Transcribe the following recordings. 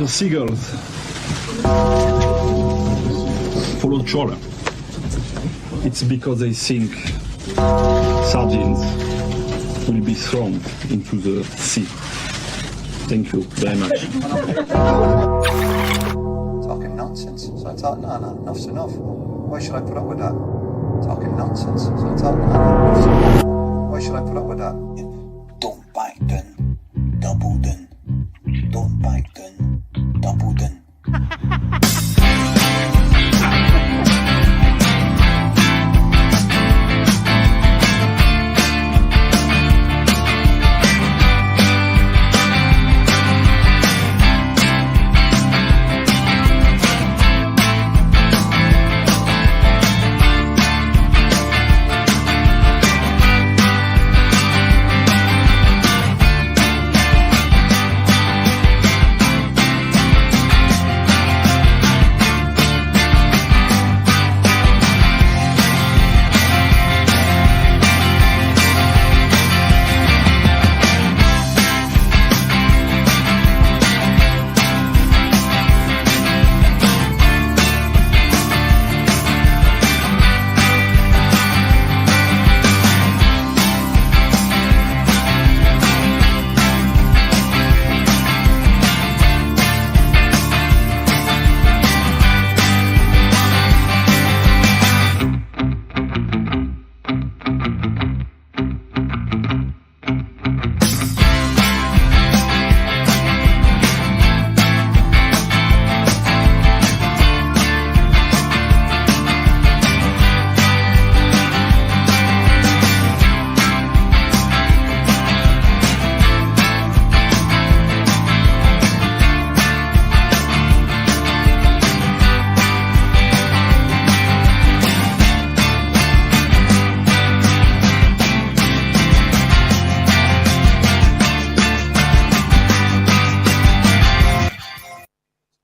The seagulls follow trawler. It's because they think sardines will be thrown into the sea. Thank you very much. Talking nonsense. So I thought, no, enough's enough. Why should I put up with that? Talking nonsense. So I thought, no, enough's enough. Why should I put up with that? Don't back down, double down. Don't back down, double down.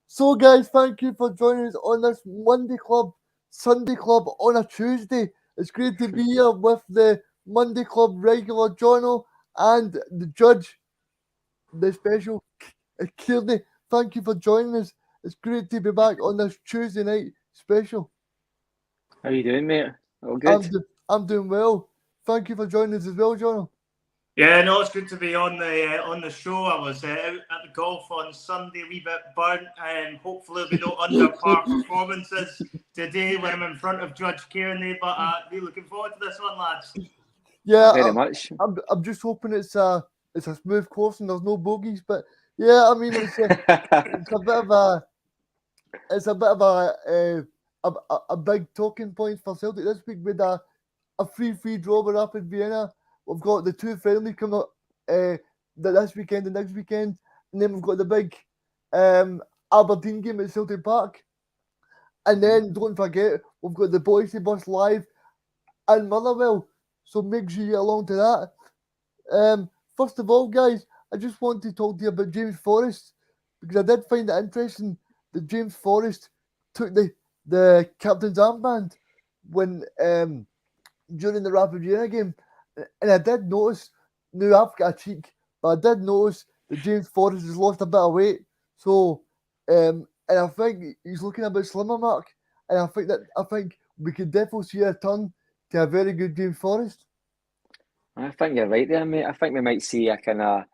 So guys, thank you for joining us on this Monday Club, Sunday Club on a Tuesday. It's great to be here with the Monday Club regular Jono and the judge, the special Cairney. Thank you for joining us. It's great to be back on this Tuesday night special. How you doing, mate? All good? I'm doing well. Thank you for joining us as well, Jono. Yeah, no, it's good to be on the show. I was out at the golf on Sunday, a wee bit burnt, and hopefully there'll be no under par performances today when I'm in front of Judge Cairney. But be looking forward to this one, lads. Yeah, very much. I'm just hoping it's a smooth course and there's no bogeys. But yeah, I mean it's a bit of a big talking point for Celtic this week with a 3-3 draw with Rapid Vienna. We've got the two friendly coming up this weekend and next weekend. And then we've got the big Aberdeen game at Celtic Park. And then, don't forget, we've got the Bhoycie bus live in Motherwell. So make sure you get along to that. First of all, guys, I just want to talk to you about James Forrest. Because I did find it interesting that James Forrest took the captain's armband when during the Rapid Vienna game. And I did notice, now I've got a cheek, but I did notice that James Forrest has lost a bit of weight. So, and I think he's looking a bit slimmer, Mark. And I think we could definitely see a turn to a very good James Forrest. I think you're right there, mate. I think we might see a kind of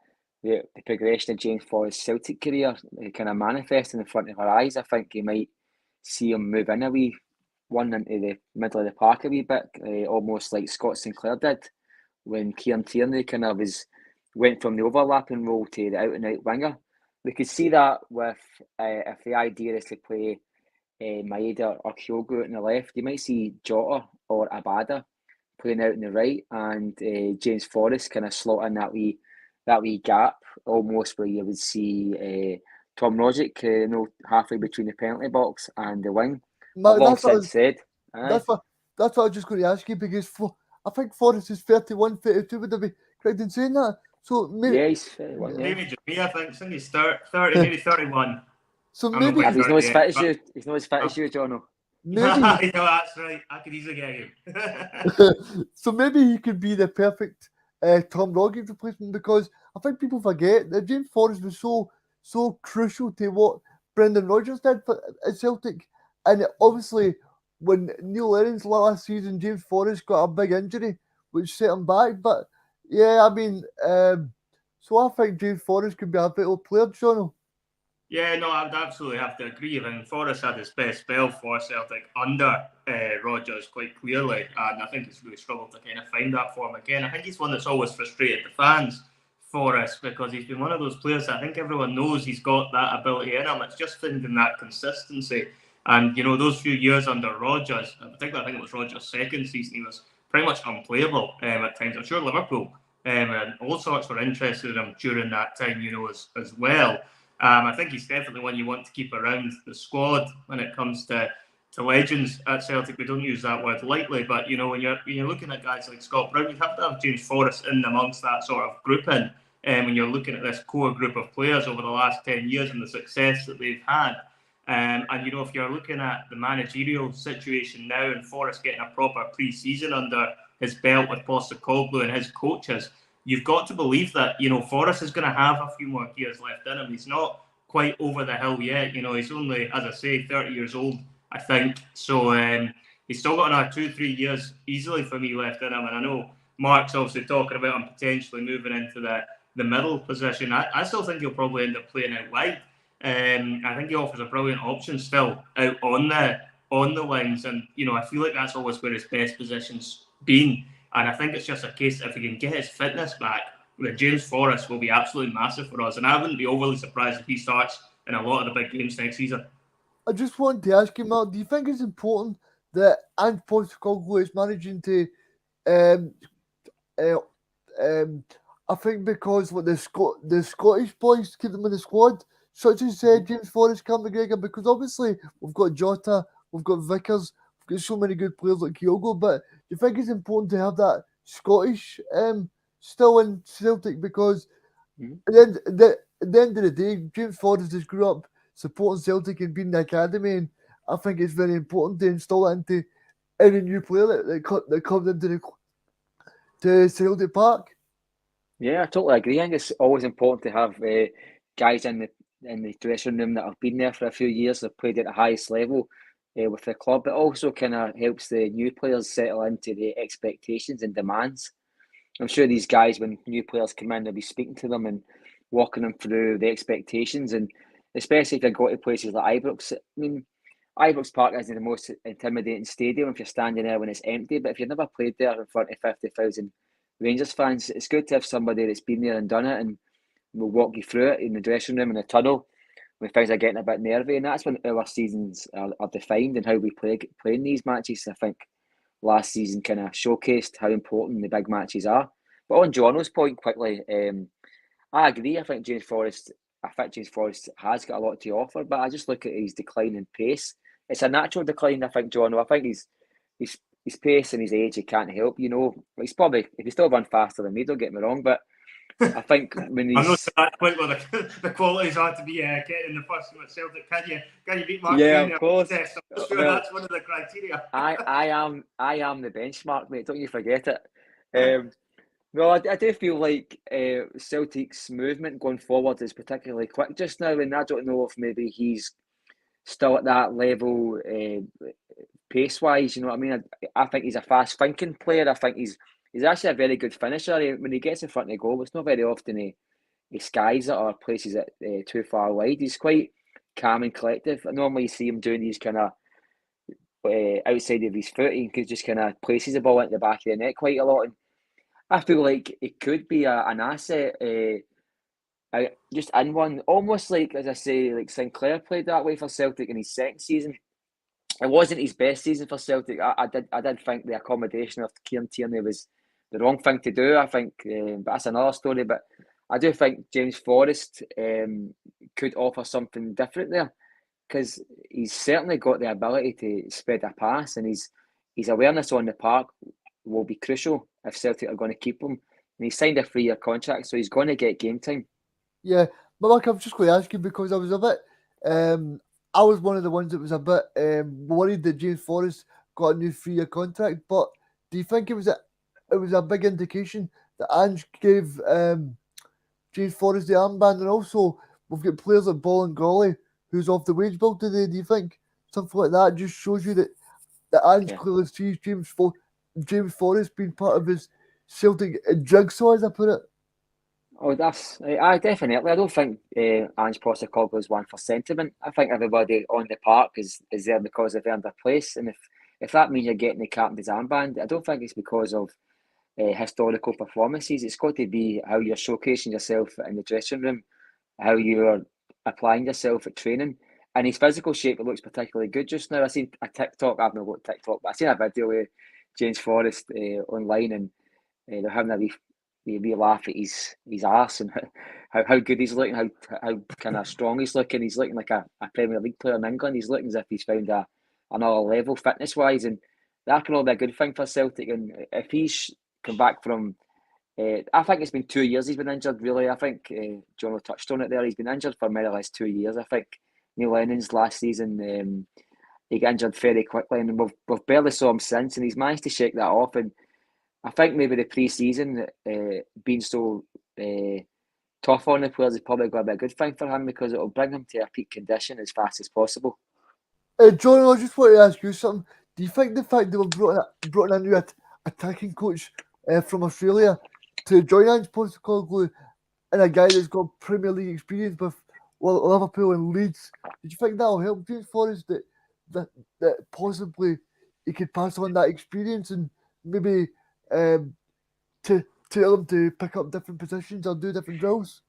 the progression of James Forrest's Celtic career kind of manifest in front of our eyes. I think you might see him move in a wee one into the middle of the park a wee bit, almost like Scott Sinclair did when Kieran Tierney kind of went from the overlapping role to the out-and-out winger. We could see that with if the idea is to play Maeda or Kyogo on the left, you might see Jota or Abada playing out on the right, and James Forrest kind of slot in that wee gap, almost where you would see Tom Rogic halfway between the penalty box and the wing. Mark, that's what I was just going to ask you, because I think Forrest is 31, 32. Would I be correct in saying that? So maybe, yeah, he's 31. Yeah. Maybe I think isn't he 30, maybe 31. So maybe he's not as fit as you. He's not as fit as you, Jono. Maybe no, that's right. I could easily get him. So maybe he could be the perfect Tom Rogic replacement, because I think people forget that James Forrest was so so crucial to what Brendan Rodgers did at Celtic. And obviously, when Neil Lennon's last season, James Forrest got a big injury, which set him back. But yeah, I mean, so I think James Forrest could be a vital player, Jono. Yeah, no, I would absolutely have to agree. I mean, Forrest had his best spell for Celtic under Rodgers quite clearly, and I think he's really struggled to kind of find that form again. I think he's one that's always frustrated the fans, Forrest, because he's been one of those players that I think everyone knows he's got that ability in him. It's just finding that consistency. And, you know, those few years under Rodgers, in particular, I think it was Rodgers' second season, he was pretty much unplayable at times. I'm sure Liverpool and all sorts were interested in him during that time, you know, as well. I think he's definitely one you want to keep around the squad when it comes to legends at Celtic. We don't use that word lightly, but you know when you're looking at guys like Scott Brown, you'd have to have James Forrest in amongst that sort of grouping. When you're looking at this core group of players over the last 10 years and the success that they've had. And you know, if you're looking at the managerial situation now and Forrest getting a proper pre-season under his belt with Postecoglou and his coaches, you've got to believe that, you know, Forrest is going to have a few more years left in him. He's not quite over the hill yet. You know, he's only, as I say, 30 years old, I think. So he's still got another 2-3 years easily for me left in him. And I know Mark's obviously talking about him potentially moving into the middle position. I still think he'll probably end up playing out wide. I think he offers a brilliant option still out on the wings. And, you know, I feel like that's always where his best position's been. And I think it's just a case if he can get his fitness back, that James Forrest will be absolutely massive for us. And I wouldn't be overly surprised if he starts in a lot of the big games next season. I just want to ask you, Mark, do you think it's important that Ange Postecoglou is managing to, I think because what the Scottish boys keep them in the squad, such as James Forrest, Cam McGregor, because obviously we've got Jota, we've got Vickers, we've got so many good players like Kyogo, but do you think it's important to have that Scottish still in Celtic? Because at the end of the day, James Forrest just grew up supporting Celtic and being in the academy, and I think it's very important to install it into any new player that comes into to Celtic Park. Yeah, I totally agree. I think it's always important to have guys in the dressing room that have been there for a few years, have played at the highest level with the club. It also kind of helps the new players settle into the expectations and demands. I'm sure these guys, when new players come in, they'll be speaking to them and walking them through the expectations. And especially if you go to places like Ibrox. I mean, Ibrox Park isn't the most intimidating stadium if you're standing there when it's empty, but if you've never played there in front of 50,000 Rangers fans, it's good to have somebody that's been there and done it and will walk you through it in the dressing room, in the tunnel, when things are getting a bit nervy. And that's when our seasons are defined and how we play in these matches. I think last season kind of showcased how important the big matches are. But on Jono's point quickly, I agree. I think James Forrest has got a lot to offer, but I just look at his decline in pace. It's a natural decline, I think, Jono. I think his pace and his age, he can't help. You know, he's probably, if he still run faster than me, don't get me wrong, but I think when he's... I'm not to that point where the qualities are to be getting in the first team at Celtic. Can you beat Mark Yeah, Cairney? of course. I'm sure that's one of the criteria. I am the benchmark, mate. Don't you forget it. Well, I do feel like Celtic's movement going forward is particularly quick just now, and I don't know if maybe he's still at that level pace-wise. You know what I mean? I think he's a fast-thinking player. I think he's actually a very good finisher. When he gets in front of the goal, it's not very often he skies it or places it too far wide. He's quite calm and collective. I normally see him doing these kind of outside of his foot. He could just kind of places the ball into the back of the net quite a lot. And I feel like it could be an asset, just in one, almost like, as I say, like Sinclair played that way for Celtic in his second season. It wasn't his best season for Celtic. I did think the accommodation of Kieran Tierney was the wrong thing to do. I think, but that's another story. But I do think James Forrest could offer something different there, because he's certainly got the ability to spread a pass, and his awareness on the park will be crucial if Celtic are going to keep him. And he's signed a 3-year contract, so he's going to get game time. Yeah, but Mark, I'm just going to ask you, because I was a bit, I was one of the ones that was a bit worried that James Forrest got a new 3-year contract. But do you think it was a big indication that Ange gave James Forrest the armband? And also, we've got players like Ball and Golly, who's off the wage bill today. Do you think something like that just shows you that Ange Yeah. clearly sees James Forrest being part of his Celtic jigsaw, as I put it? Oh, I definitely. I don't think Ange Postecoglou is one for sentiment. I think everybody on the park is there because they've earned their place, and if that means you're getting the captain's armband, I don't think it's because of historical performances. It's got to be how you're showcasing yourself in the dressing room, how you're applying yourself at training. And his physical shape, it looks particularly good just now. I seen a TikTok. I've not got TikTok, but I seen a video with James Forrest online, and they're having a wee laugh at his arse and how good he's looking, how kind of strong he's looking. He's looking like a Premier League player in England. He's looking as if he's found another level fitness wise, and that can all be a good thing for Celtic. And if he's come back from, I think it's been 2 years he's been injured. Really, I think Jono touched on it there. He's been injured for more or less 2 years. I think Neil Lennon's last season, he got injured very quickly, and we've barely saw him since. And he's managed to shake that off. And I think maybe the pre-season being so tough on the players is probably going to be a good thing for him, because it will bring him to a peak condition as fast as possible. John, I just want to ask you something. Do you think the fact that we've brought in a new attacking coach from Australia to join Ange Postecoglou and a guy that's got Premier League experience with Liverpool and Leeds, do you think that'll help James Forrest, that possibly he could pass on that experience and maybe to tell him to pick up different positions or do different drills?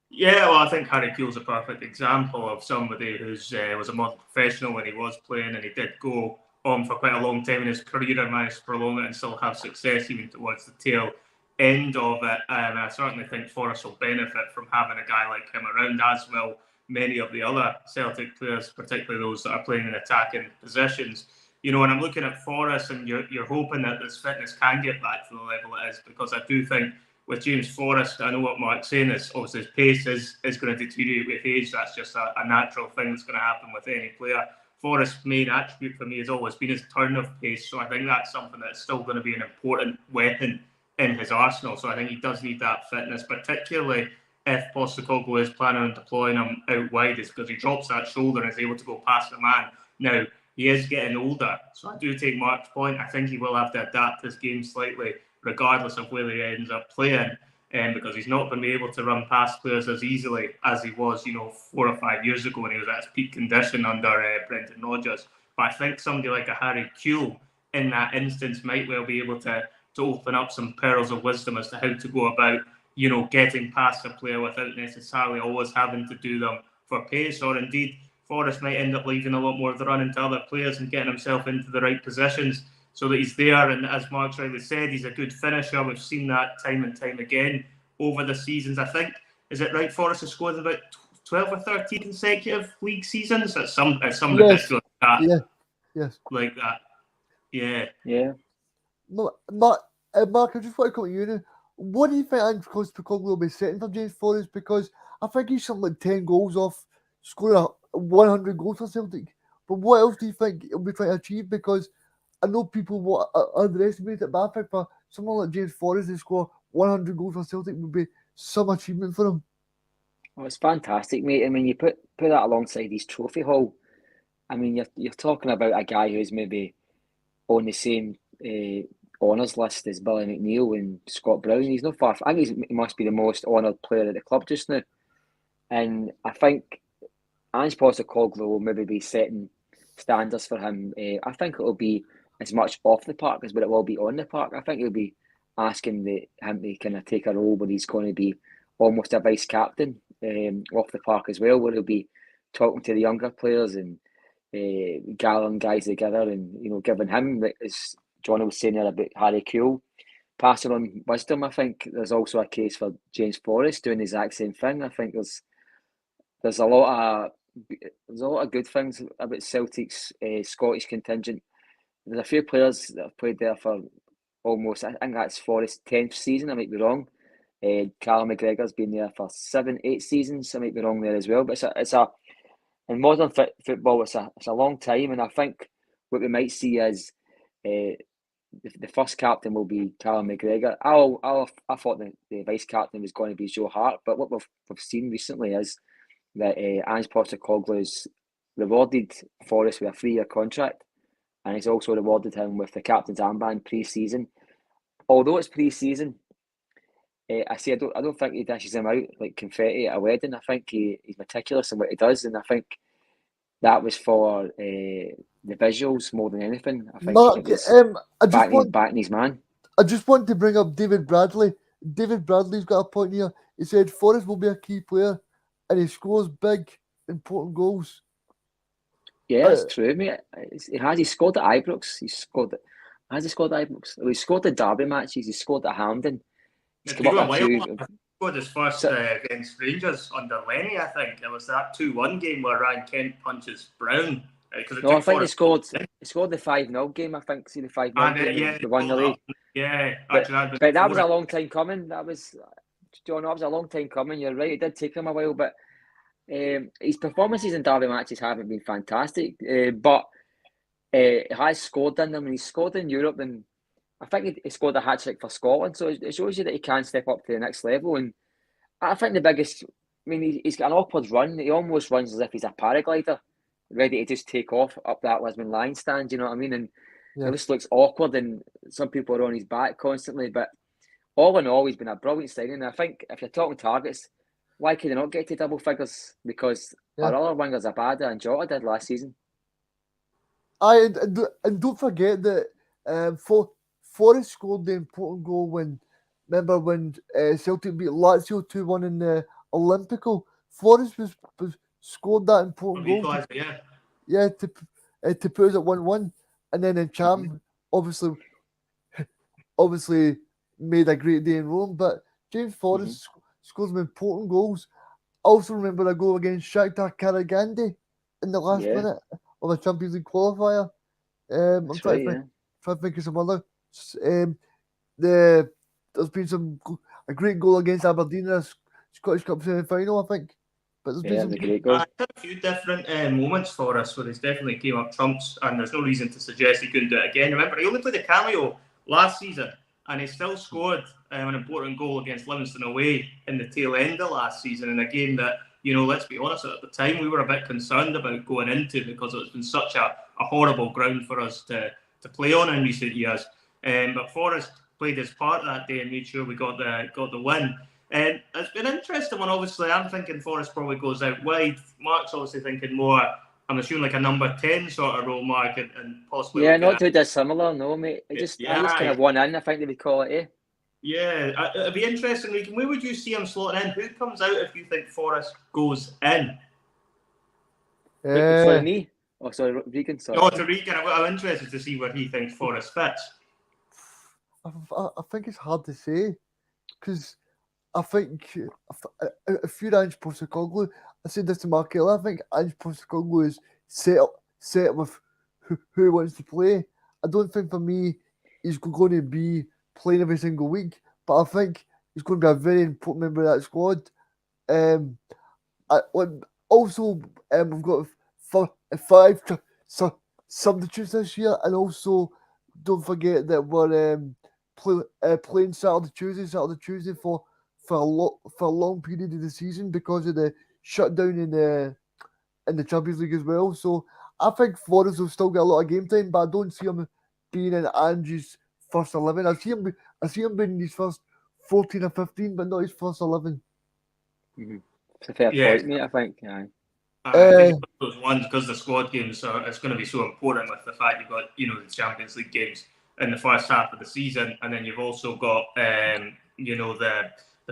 Yeah, well, I think Harry Kewell's a perfect example of somebody who's was a modern professional when he was playing, and he did go on for quite a long time in his career and managed to prolong it and still have success even towards the tail end of it. And I certainly think Forrest will benefit from having a guy like him around, as will many of the other Celtic players, particularly those that are playing in attacking positions. You know, and I'm looking at Forrest, and you're hoping that this fitness can get back to the level it is, because I do think with James Forrest, I know what Mark's saying is obviously his pace is going to deteriorate with age. That's just a natural thing that's going to happen with any player. Forrest's main attribute for me has always been his turn of pace, so I think that's something that's still going to be an important weapon in his arsenal. So I think he does need that fitness, particularly if Postecoglou is planning on deploying him out wide, is because he drops that shoulder and is able to go past the man. Now, he is getting older, so I do take Mark's point. I think he will have to adapt his game slightly, regardless of where he ends up playing, because he's not going to be able to run past players as easily as he was, 4 or 5 years ago when he was at his peak condition under Brendan Rodgers. But I think somebody like a Harry Kewell in that instance might well be able to open up some pearls of wisdom as to how to go about, getting past a player without necessarily always having to do them for pace, or indeed Forrest might end up leaving a lot more of the run into other players and getting himself into the right positions so that he's there. And as Mark's rightly said, he's a good finisher. We've seen that time and time again over the seasons. I think, is it right, Forrest has scored about 12 or 13 consecutive league seasons? That's some Yes. ridiculous stat. Yeah. Yes. Like that. Yeah. Yeah. Mark, I just want to come to you now. What do you think Ange Postecoglou will be setting for James Forrest? Because I think he's something like 10 goals off scoring 100 goals for Celtic. But what else do you think he'll be trying to achieve? Because I know people will underestimate it, but I think for someone like James Forrest to score 100 goals for Celtic would be some achievement for him. Oh, it's fantastic, mate. I mean, you put that alongside his trophy haul. I mean, you're talking about a guy who's maybe on the same honours list as Billy McNeil and Scott Brown. He's not far. I think he must be the most honoured player at the club just now. And I think Ange Postecoglou will maybe be setting standards for him. I think it will be as much off the park as what it will be on the park. I think he'll be asking him to kind of take a role where he's going to be almost a vice captain off the park as well, where he'll be talking to the younger players and gathering guys together and giving him, as John was saying there about Harry Kewell, passing on wisdom. I think there's also a case for James Forrest doing the exact same thing. I think there's a lot of good things about Celtic's Scottish contingent. There's a few players that have played there for almost, I think that's Forrest's 10th season, I might be wrong. Callum McGregor's been there for 7-8 seasons, I might be wrong there as well. But it's a in modern football, it's a long time, and I think what we might see is the first captain will be Callum McGregor. I thought the vice captain was going to be Joe Hart, but what we've seen recently is that Ange Postecoglou's rewarded Forrest with a 3-year contract, and he's also rewarded him with the captain's armband pre-season. Although it's pre-season, I don't think he dishes him out like confetti at a wedding. I think he's meticulous in what he does, and I think that was for the visuals more than anything. I think Mark, it was backing his man. I just want to bring up David Bradley. David Bradley's got a point here. He said Forrest will be a key player, and he scores big, important goals. Yeah, it's true, mate. He scored at Ibrox. Has he scored at Ibrox? Well, he scored at Derby matches. He scored at Hampden. He's He scored his first against Rangers under Lenny, I think. It was that 2-1 game where Ryan Kent punches Brown. I think he scored the 5-0 game, I think. See the 5-0 game, the 1-0. Yeah. But that was a long time coming. That was a long time coming. You're right, it did take him a while, but his performances in derby matches haven't been fantastic. But he has scored in them, and he's scored in Europe, and I think he scored a hat-trick for Scotland, so it shows you that he can step up to the next level. And I think the biggest, he's got an upwards run. He almost runs as if he's a paraglider, ready to just take off up that Lisbon line stand, you know what I mean? And it just looks awkward, and some people are on his back constantly. But all in all, he's been a brilliant signing. And I think if you're talking targets, why can they not get to double figures? Because our other wingers are bad, and Jota did last season. And don't forget that Forrest scored the important goal when Celtic beat Lazio 2-1 in the Olympico. Forrest was scored that important goal. To put us at 1-1, and then in Cham obviously made a great day in Rome. But James Forrest scores some important goals. I also remember a goal against Shakhtar Karagandhi in the last minute of a Champions League qualifier. I'm trying to think of some other. There's been a great goal against Aberdeen in a Scottish Cup semi-final, I think. But there's been some great goals. A few different moments for us where he's definitely came up trumps, and there's no reason to suggest he couldn't do it again. Remember, he only played a cameo last season, and he still scored an important goal against Livingston away in the tail end of last season, in a game that, let's be honest, at the time we were a bit concerned about going into, because it's been such a horrible ground for us to play on in recent years. But Forrest played his part that day and made sure we got the win. It's been an interesting one. Obviously, I'm thinking Forrest probably goes out wide. Mark's obviously thinking more, I'm assuming, like a number 10 sort of role, Mark, and possibly... Yeah, not too dissimilar, no, mate. Just kind of one in, I think they would call it, eh? Yeah, it'd be interesting, Reegan. Where would you see him slotting in? Who comes out if you think Forrest goes in? Sorry, me? Oh, sorry, Reegan. Sorry. No, to Reegan. I'm interested to see where he thinks Forrest fits. I think it's hard to say, because I think if you're Ange Postecoglou, I said this to Mark earlier, I think Ange Postecoglou is set with who he wants to play. I don't think for me he's going to be playing every single week, but I think he's going to be a very important member of that squad. We've got 5 substitutes this year, and also don't forget that we're playing Saturday Tuesday for a long period of the season because of the shutdown in the Champions League as well. So I think Forrest will still get a lot of game time, but I don't see him being in Ange's first 11. I see him being in his first 14 or 15, but not his first 11. It's a fair point, mate, I think. I think it's those ones, because the squad games it's going to be so important, with the fact you've got the Champions League games in the first half of the season, and then you've also got the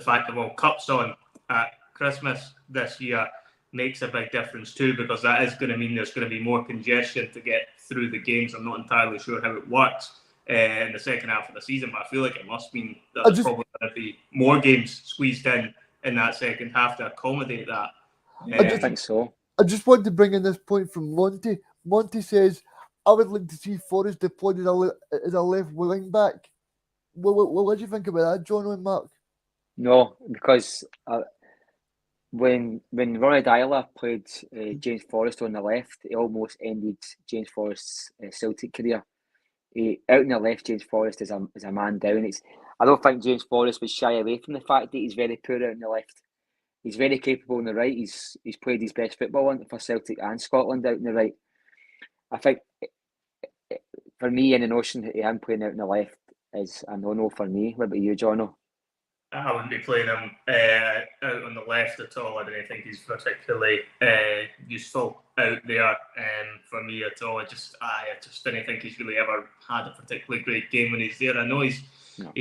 fact that World Cup's on at Christmas this year makes a big difference too, because that is going to mean there's going to be more congestion to get through the games. I'm not entirely sure how it works in the second half of the season, but I feel like it must mean that there's probably going to be more games squeezed in that second half to accommodate that. I think so. I just want to bring in this point from Monty. Monty says, I would like to see Forrest deployed as a left wing back. What do you think about that, Jono and Mark? No, because when Ronnie Dyler played James Forrest on the left, he almost ended James Forrest's Celtic career. Out on the left, James Forrest is a man down. I don't think James Forrest would shy away from the fact that he's very poor out on the left. He's very capable on the right. He's played his best football for Celtic and Scotland out on the right. I think for me, in the notion that him playing out on the left is a no-no for me. What about you, Jono? I wouldn't be playing him out on the left at all. I don't think he's particularly useful out there for me at all. I just didn't think he's really ever had a particularly great game when he's there. I know he's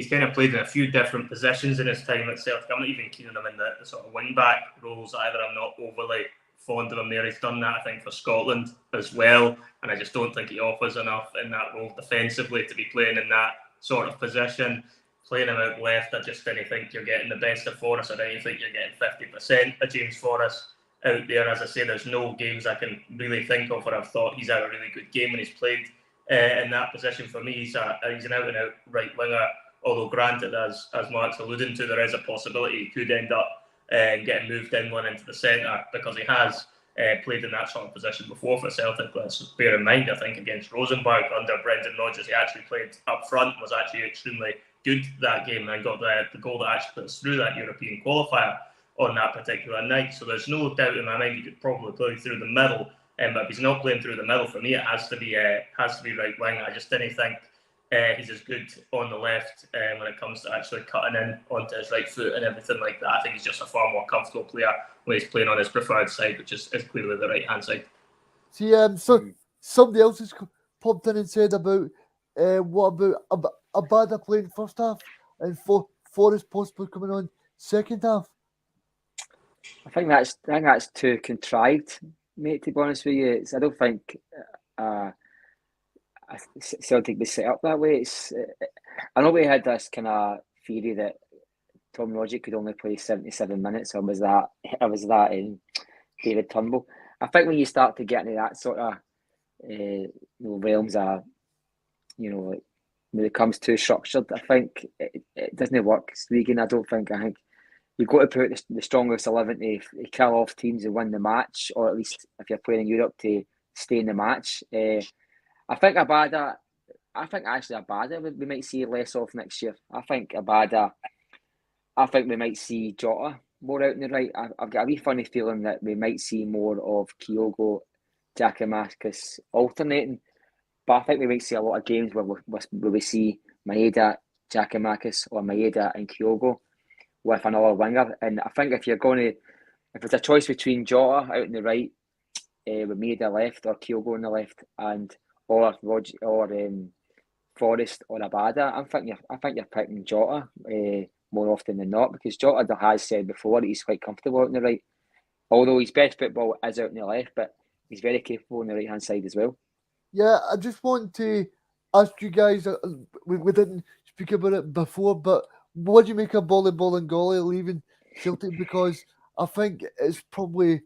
kind of played in a few different positions in his time at Celtic. I'm not even keen on him in the sort of wing-back roles either. I'm not overly fond of him there. He's done that, I think, for Scotland as well, and I just don't think he offers enough in that role defensively to be playing in that sort of position. Playing him out left, I just didn't think you're getting the best of Forrest. I don't think you're getting 50% of James Forrest out there. As I say, there's no games I can really think of where I've thought he's had a really good game when he's played in that position. For me, he's an out-and-out right winger, although granted, as Mark's alluding to, there is a possibility he could end up getting moved inland into the centre because he has played in that sort of position before for Celtic. Let's bear in mind, I think, against Rosenborg under Brendan Rodgers, he actually played up front, was actually extremely good that game, and got the goal that actually put us through that European qualifier on that particular night. So there's no doubt in my mind he could probably play through the middle. But if he's not playing through the middle, for me, it has to be right wing. I just didn't think he's as good on the left when it comes to actually cutting in onto his right foot and everything like that. I think he's just a far more comfortable player when he's playing on his preferred side, which is clearly the right hand side. See, so somebody else has popped in and said about what about Abada playing first half and Forrest possibly coming on second half. I think that's too contrived, mate. To be honest with you, I don't think Celtic was set up that way. I know we had this kind of theory that Tom Rogic could only play 77 minutes, or was that David Turnbull? I think when you start to get into that sort of realms of, when it comes to structured, I think it doesn't work. Reegan, I think you've got to put the strongest 11 to kill off teams and win the match, or at least if you're playing in Europe to stay in the match. I think Abada we might see less of next year. I think we might see Jota more out on the right. I've got a wee funny feeling that we might see more of Kyogo, Giakoumakis alternating. But I think we might see a lot of games where we see Maeda, Giakoumakis, or Maeda and Kyogo with another winger. And I think if it's a choice between Jota out on the right, with Maeda left, or Kyogo on the left, or Forrest or Abada, I think you're picking Jota more often than not, because Jota has said before that he's quite comfortable out on the right. Although his best football is out on the left, but he's very capable on the right hand side as well. Yeah, I just want to ask you guys, we didn't speak about it before, but what do you make of Bolingoli leaving Celtic? Because I think it's probably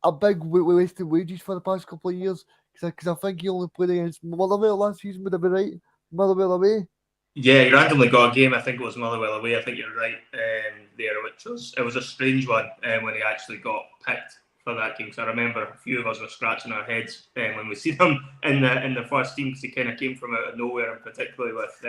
a big waste of wages for the past couple of years, because I think he only played against Motherwell last season, would I be right? Motherwell away? Yeah, he randomly got a game. I think it was Motherwell away. I think you're right there, it was a strange one when he actually got picked for that game. So I remember a few of us were scratching our heads when we see him in the first team, because he kind of came from out of nowhere, and particularly with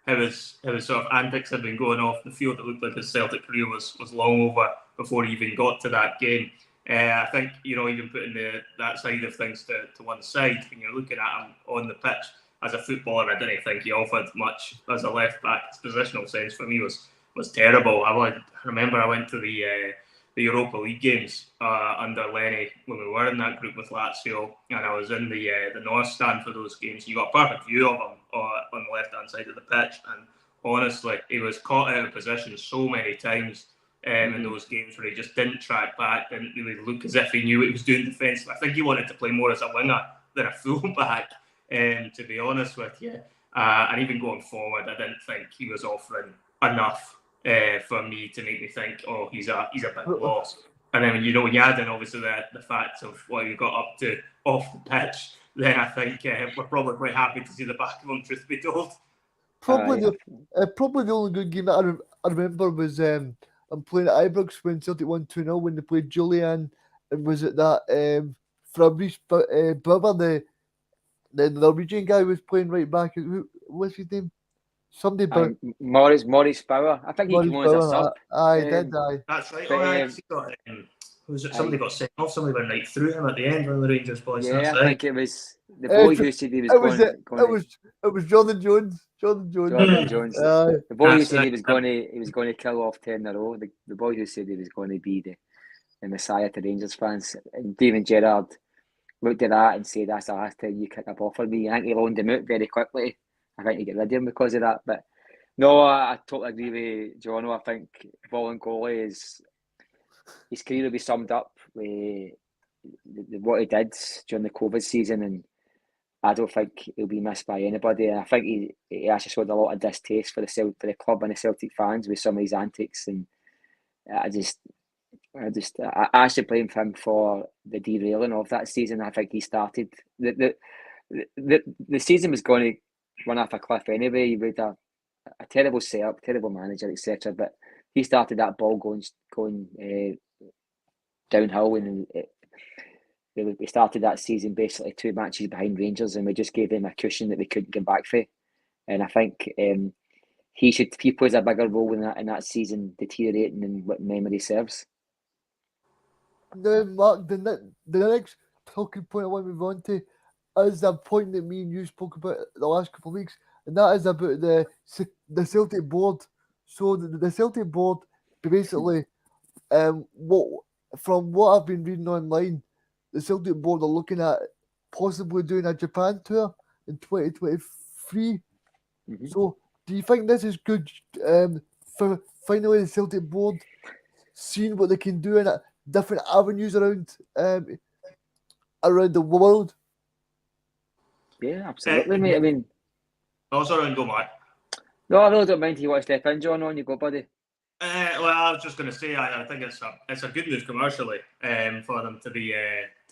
how his sort of antics had been going off the field. It looked like his Celtic career was long over before he even got to that game. I think, even putting that side of things to one side, when you're looking at him on the pitch as a footballer, I didn't think he offered much as a left back. His positional sense for me was terrible. I remember I went to the Europa League games under Lenny when we were in that group with Lazio, and I was in the North Stand for those games. You got a perfect view of him on the left hand side of the pitch, and honestly, he was caught out of position so many times in those games where he just didn't track back, didn't really look as if he knew what he was doing defensively. I think he wanted to play more as a winger than a full-back, to be honest with you. And even going forward, I didn't think he was offering enough for me to make me think, oh, he's a big loss. And then when you add in obviously the fact of what you got up to off the pitch, then I think we're probably quite happy to see the back of him, truth be told. Probably the only good game that I remember was I'm playing at Ibrox when Celtic won 2-0 when they played Julian, and was it that Fabrice Brother, the Norwegian guy, was playing right back. What's his name? Somebody Maurice Bauer. I think he Maurice came on as a Bowen, sub. aye, did aye. That's right. But, Oh, aye, 'cause he got, was it somebody got sent off? Somebody went right through him at the end, one of the Rangers boys. Yeah, That's I right. think it was the boy It who said he was it was going it was Jordan Jones. Jordan Jones. Aye. The boy who That's said right. he was going to kill off 10 in a row. The boy who said he was going to be the messiah to Rangers fans. And David Gerrard looked at that and said, "That's the last time you kick a ball for me." I think he loaned him out very quickly. I think he got rid of him because of that. But no, I totally agree with Jono. I think Bolingoli his career will be summed up with what he did during the COVID season, and I don't think he'll be missed by anybody. And I think he actually showed a lot of distaste for the club and the Celtic fans with some of his antics, and I actually blame him for the derailing of that season. I think he started the season was going to run off a cliff anyway with a terrible setup, terrible manager, etc. But he started that ball going downhill, and we started that season basically 2 matches behind Rangers, and we just gave them a cushion that we couldn't get back for. And I think he plays a bigger role in that season deteriorating than what memory serves. Now, Mark, the next talking point I want to move on to is a point that me and you spoke about the last couple of weeks, and that is about the Celtic board. So the Celtic board basically, from what I've been reading online, the Celtic board are looking at possibly doing a Japan tour in 2023. Mm-hmm. So, do you think this is good for finally the Celtic board seeing what they can do in different avenues around the world? Yeah, absolutely, mate. I mean, sorry, go, Mark. no, I really don't mind if you want to step in, John. On you go, buddy. Well, I was just going to say, I think it's a good move commercially for them to be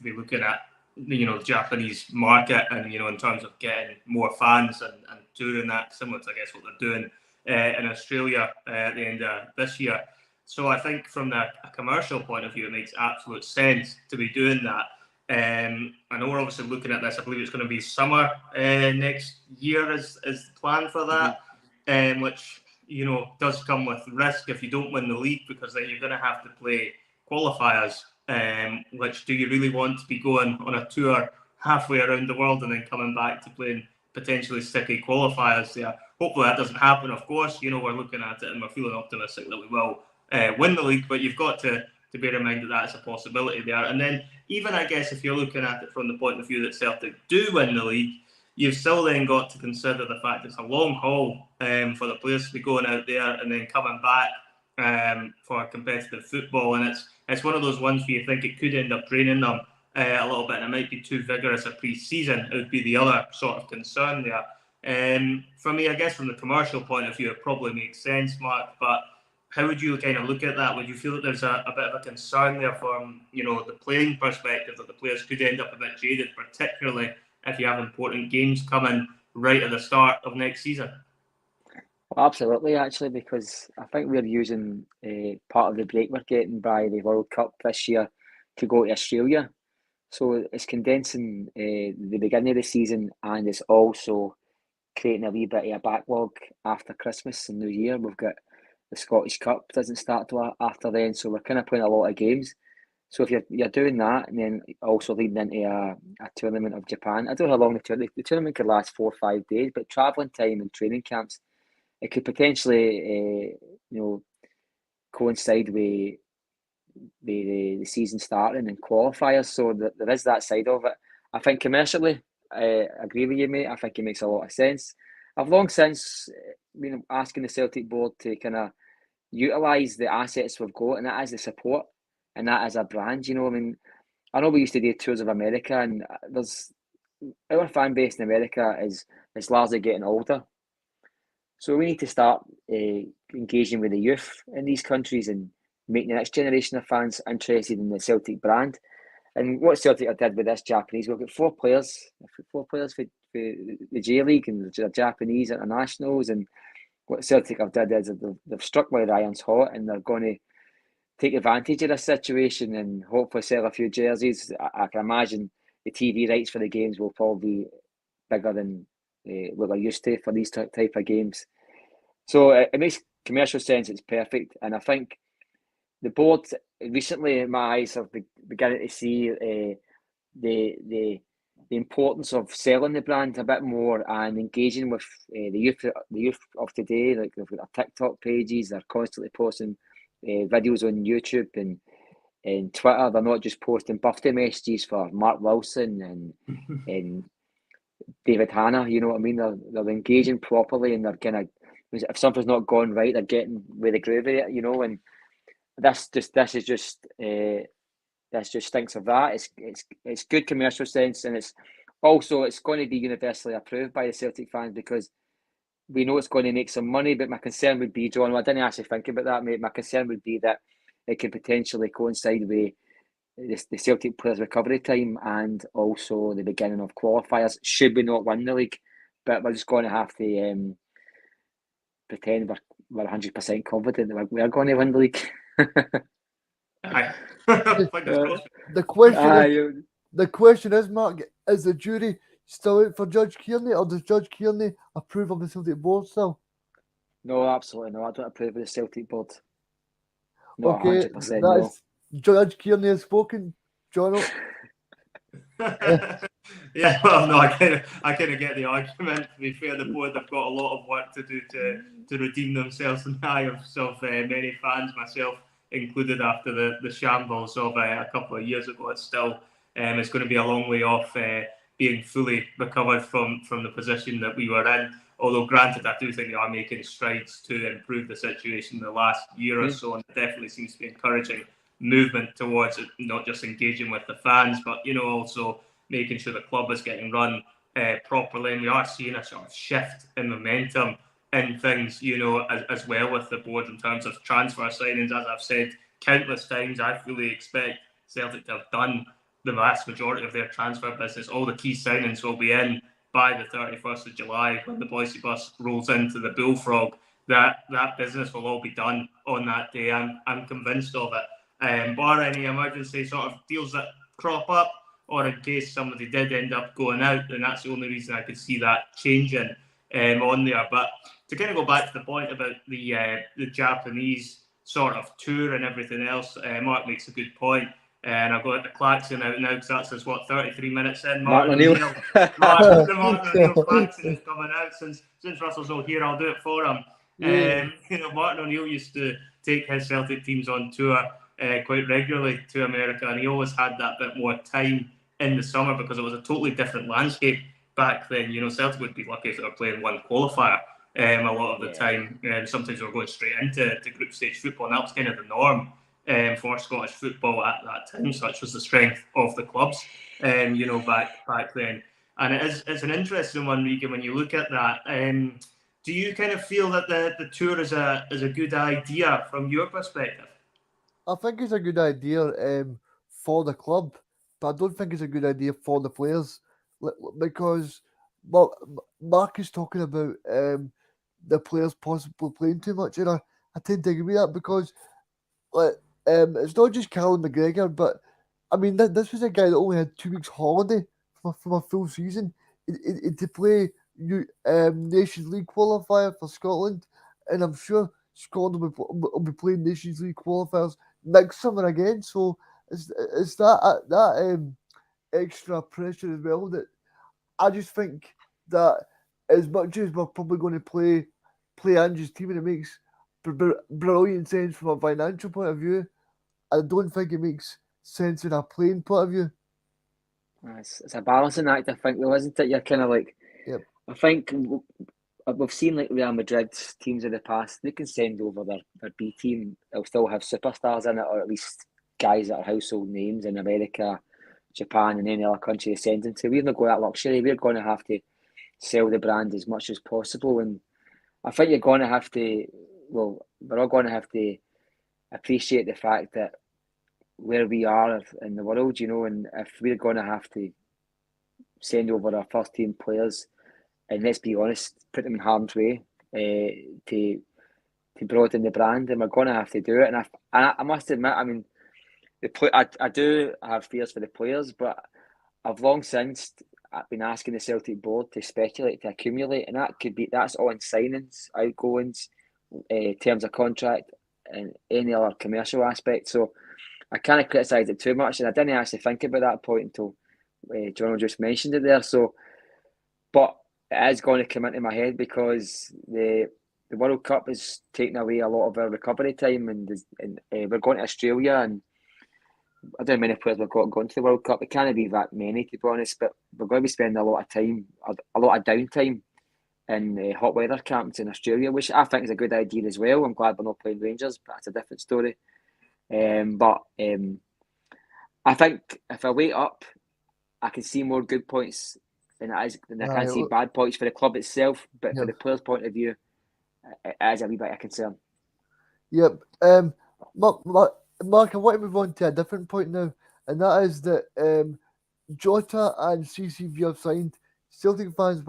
looking at the Japanese market, and in terms of getting more fans and doing that, similar to I guess what they're doing in Australia at the end of this year. So I think from a commercial point of view, it makes absolute sense to be doing that. I know we're obviously looking at this. I believe it's going to be summer next year is the plan for that, which does come with risk if you don't win the league, because then you're going to have to play qualifiers. Which do you really want to be going on a tour halfway around the world and then coming back to playing potentially sticky qualifiers there? Hopefully that doesn't happen. Of course, we're looking at it and we're feeling optimistic that we will win the league, but you've got to bear in mind that that's a possibility there. And then even I guess if you're looking at it from the point of view that Celtic do win the league, you've still then got to consider the fact it's a long haul for the players to be going out there and then coming back for competitive football. And it's one of those ones where you think it could end up draining them a little bit, and it might be too vigorous a pre-season. It would be the other sort of concern there. For me, I guess from the commercial point of view, it probably makes sense, Mark, but how would you kind of look at that? Would you feel that there's a bit of a concern there from the playing perspective, that the players could end up a bit jaded, particularly if you have important games coming right at the start of next season? Well, absolutely, actually, because I think we're using part of the break we're getting by the World Cup this year to go to Australia. So it's condensing the beginning of the season, and it's also creating a wee bit of a backlog after Christmas and New Year. We've got the Scottish Cup doesn't start till after then, so we're kind of playing a lot of games. So if you're doing that, and then also leading into a tournament of Japan, I don't know how long the tournament could last 4 or 5 days, but travelling time and training camps, it could potentially coincide with the season starting and qualifiers. So there is that side of it. I think commercially, I agree with you, mate. I think it makes a lot of sense. I've long since been asking the Celtic board to kind of utilise the assets we've got, and that is the support, and that is a brand. I know we used to do tours of America, and our fan base in America is largely getting older. So we need to start engaging with the youth in these countries and making the next generation of fans interested in the Celtic brand. And what Celtic did with this Japanese, we've got 4 players for the J League and the Japanese internationals. And what Celtic have done is they've struck while the iron's hot, and they're going to take advantage of this situation and hopefully sell a few jerseys. I can imagine the TV rights for the games will probably be bigger than what we're used to for these type of games. So it makes commercial sense. It's perfect, and I think the board recently, in my eyes, have beginning to see the importance of selling the brand a bit more and engaging with the youth of today. Like they've got their TikTok pages, they're constantly posting videos on YouTube and Twitter. They're not just posting birthday messages for Mark Wilson and David Hanna. You know what I mean? They're engaging properly, and they're kind of, if something's not gone right, they're getting with the groove of it. You know, and this just stinks of that. It's good commercial sense, and it's going to be universally approved by the Celtic fans because we know it's going to make some money. But my concern would be, John, I didn't actually think about that, mate. My concern would be that it could potentially coincide with the Celtic players' recovery time and also the beginning of qualifiers. Should we not win the league, but we're just going to have to pretend we're 100% confident that we're going to win the league. Aye. The question is, Mark, is the jury still out for Judge Cairney, or does Judge Cairney approve of the Celtic board still? No, absolutely no. I don't approve of the Celtic board. Not Okay, 100%. No. Judge Cairney has spoken. Jono. Yeah, well, no, I kind of get the argument. To be fair, the board have got a lot of work to do to redeem themselves in the eye of many fans, myself included, after the shambles of a couple of years ago. It's still it's going to be a long way off being fully recovered from the position that we were in. Although, granted, I do think they are making strides to improve the situation in the last year or so, and it definitely seems to be encouraging movement towards it, not just engaging with the fans, but also making sure the club is getting run properly. And we are seeing a sort of shift in momentum in things, as well with the board in terms of transfer signings. As I've said countless times, I fully expect Celtic to have done the vast majority of their transfer business. All the key signings will be in by the 31st of July when the Bhoycie bus rolls into the Bullfrog. That business will all be done on that day. I'm convinced of it. Bar any emergency sort of deals that crop up, or in case somebody did end up going out, then that's the only reason I could see that changing on there. But to kind of go back to the point about the Japanese sort of tour and everything else, Mark makes a good point. And I've got the klaxon out now because that's 33 minutes in. Martin O'Neill. The Martin O'Neill klaxon is coming out since Russell's not here. I'll do it for him. Yeah. Martin O'Neill used to take his Celtic teams on tour quite regularly to America, and he always had that bit more time in the summer because it was a totally different landscape back then. Celtic would be lucky if they were playing one qualifier a lot of the time. Sometimes they were going straight into group stage football, and that was kind of the norm for Scottish football at that time. Such was the strength of the clubs, back then. And it's an interesting one, Reegan, when you look at that. Do you kind of feel that the tour is a good idea from your perspective? I think it's a good idea for the club, but I don't think it's a good idea for the players because, well, Mark is talking about the players possibly playing too much, and I tend to agree with that because, it's not just Callum McGregor, but I mean this was a guy that only had 2 weeks holiday from a full season to play Nations League qualifier for Scotland, and I'm sure Scotland will be playing Nations League qualifiers next summer again. So it's that extra pressure as well that I just think that as much as we're probably going to play Andrew's team, and it makes brilliant sense from a financial point of view, I don't think it makes sense in a playing point of view. It's a balancing act, I think, though, isn't it? You're kind of like, Yep. I think we've seen like Real Madrid teams in the past, they can send over their B team. They'll still have superstars in it, or at least guys that are household names in America, Japan, and any other country they send them to. We're not going that luxury. We're going to have to sell the brand as much as possible. And I think we're all going to have to appreciate the fact that where we are in the world, and if we're going to have to send over our first team players, and let's be honest, put them in harm's way to broaden the brand, and we're going to have to do it. And I must admit, I mean, I do have fears for the players, but I've long since been asking the Celtic board to speculate, to accumulate, and that's all in signings, outgoings, terms of contract and any other commercial aspect. So I can't criticise it too much, and I didn't actually think about that point until Jono just mentioned it there. So, but it is going to come into my head because the World Cup is taking away a lot of our recovery time, and we're going to Australia, and I don't know many players we've got going to the World Cup. It can't be that many, to be honest, but we're going to be spending a lot of time, a lot of downtime in hot weather camps in Australia, which I think is a good idea as well. I'm glad we're not playing Rangers, but that's a different story. But I think if I wait up, I can see more good points than I can see bad points for the club itself. But for the players' point of view, it is a wee bit of concern. Yep. Mark, I want to move on to a different point now, and that is that Jota and CCV have signed. Celtic fans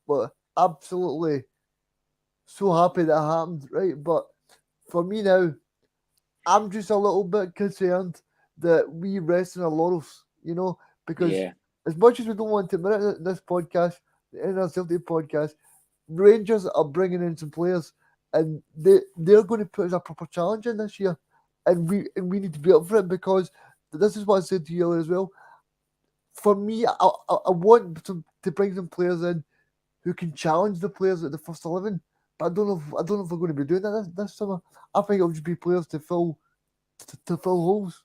were absolutely so happy that happened, right? But for me now, I'm just a little bit concerned that we rest on our laurels, because as much as we don't want to admit it in this podcast, in our Celtic podcast, Rangers are bringing in some players, and they're going to put us a proper challenge in this year, and we need to be up for it, because this is what I said to you earlier as well. For me, I want to bring some players in who can challenge the players at the first 11. But I don't know if we're going to be doing that this summer. I think it'll just be players to fill holes.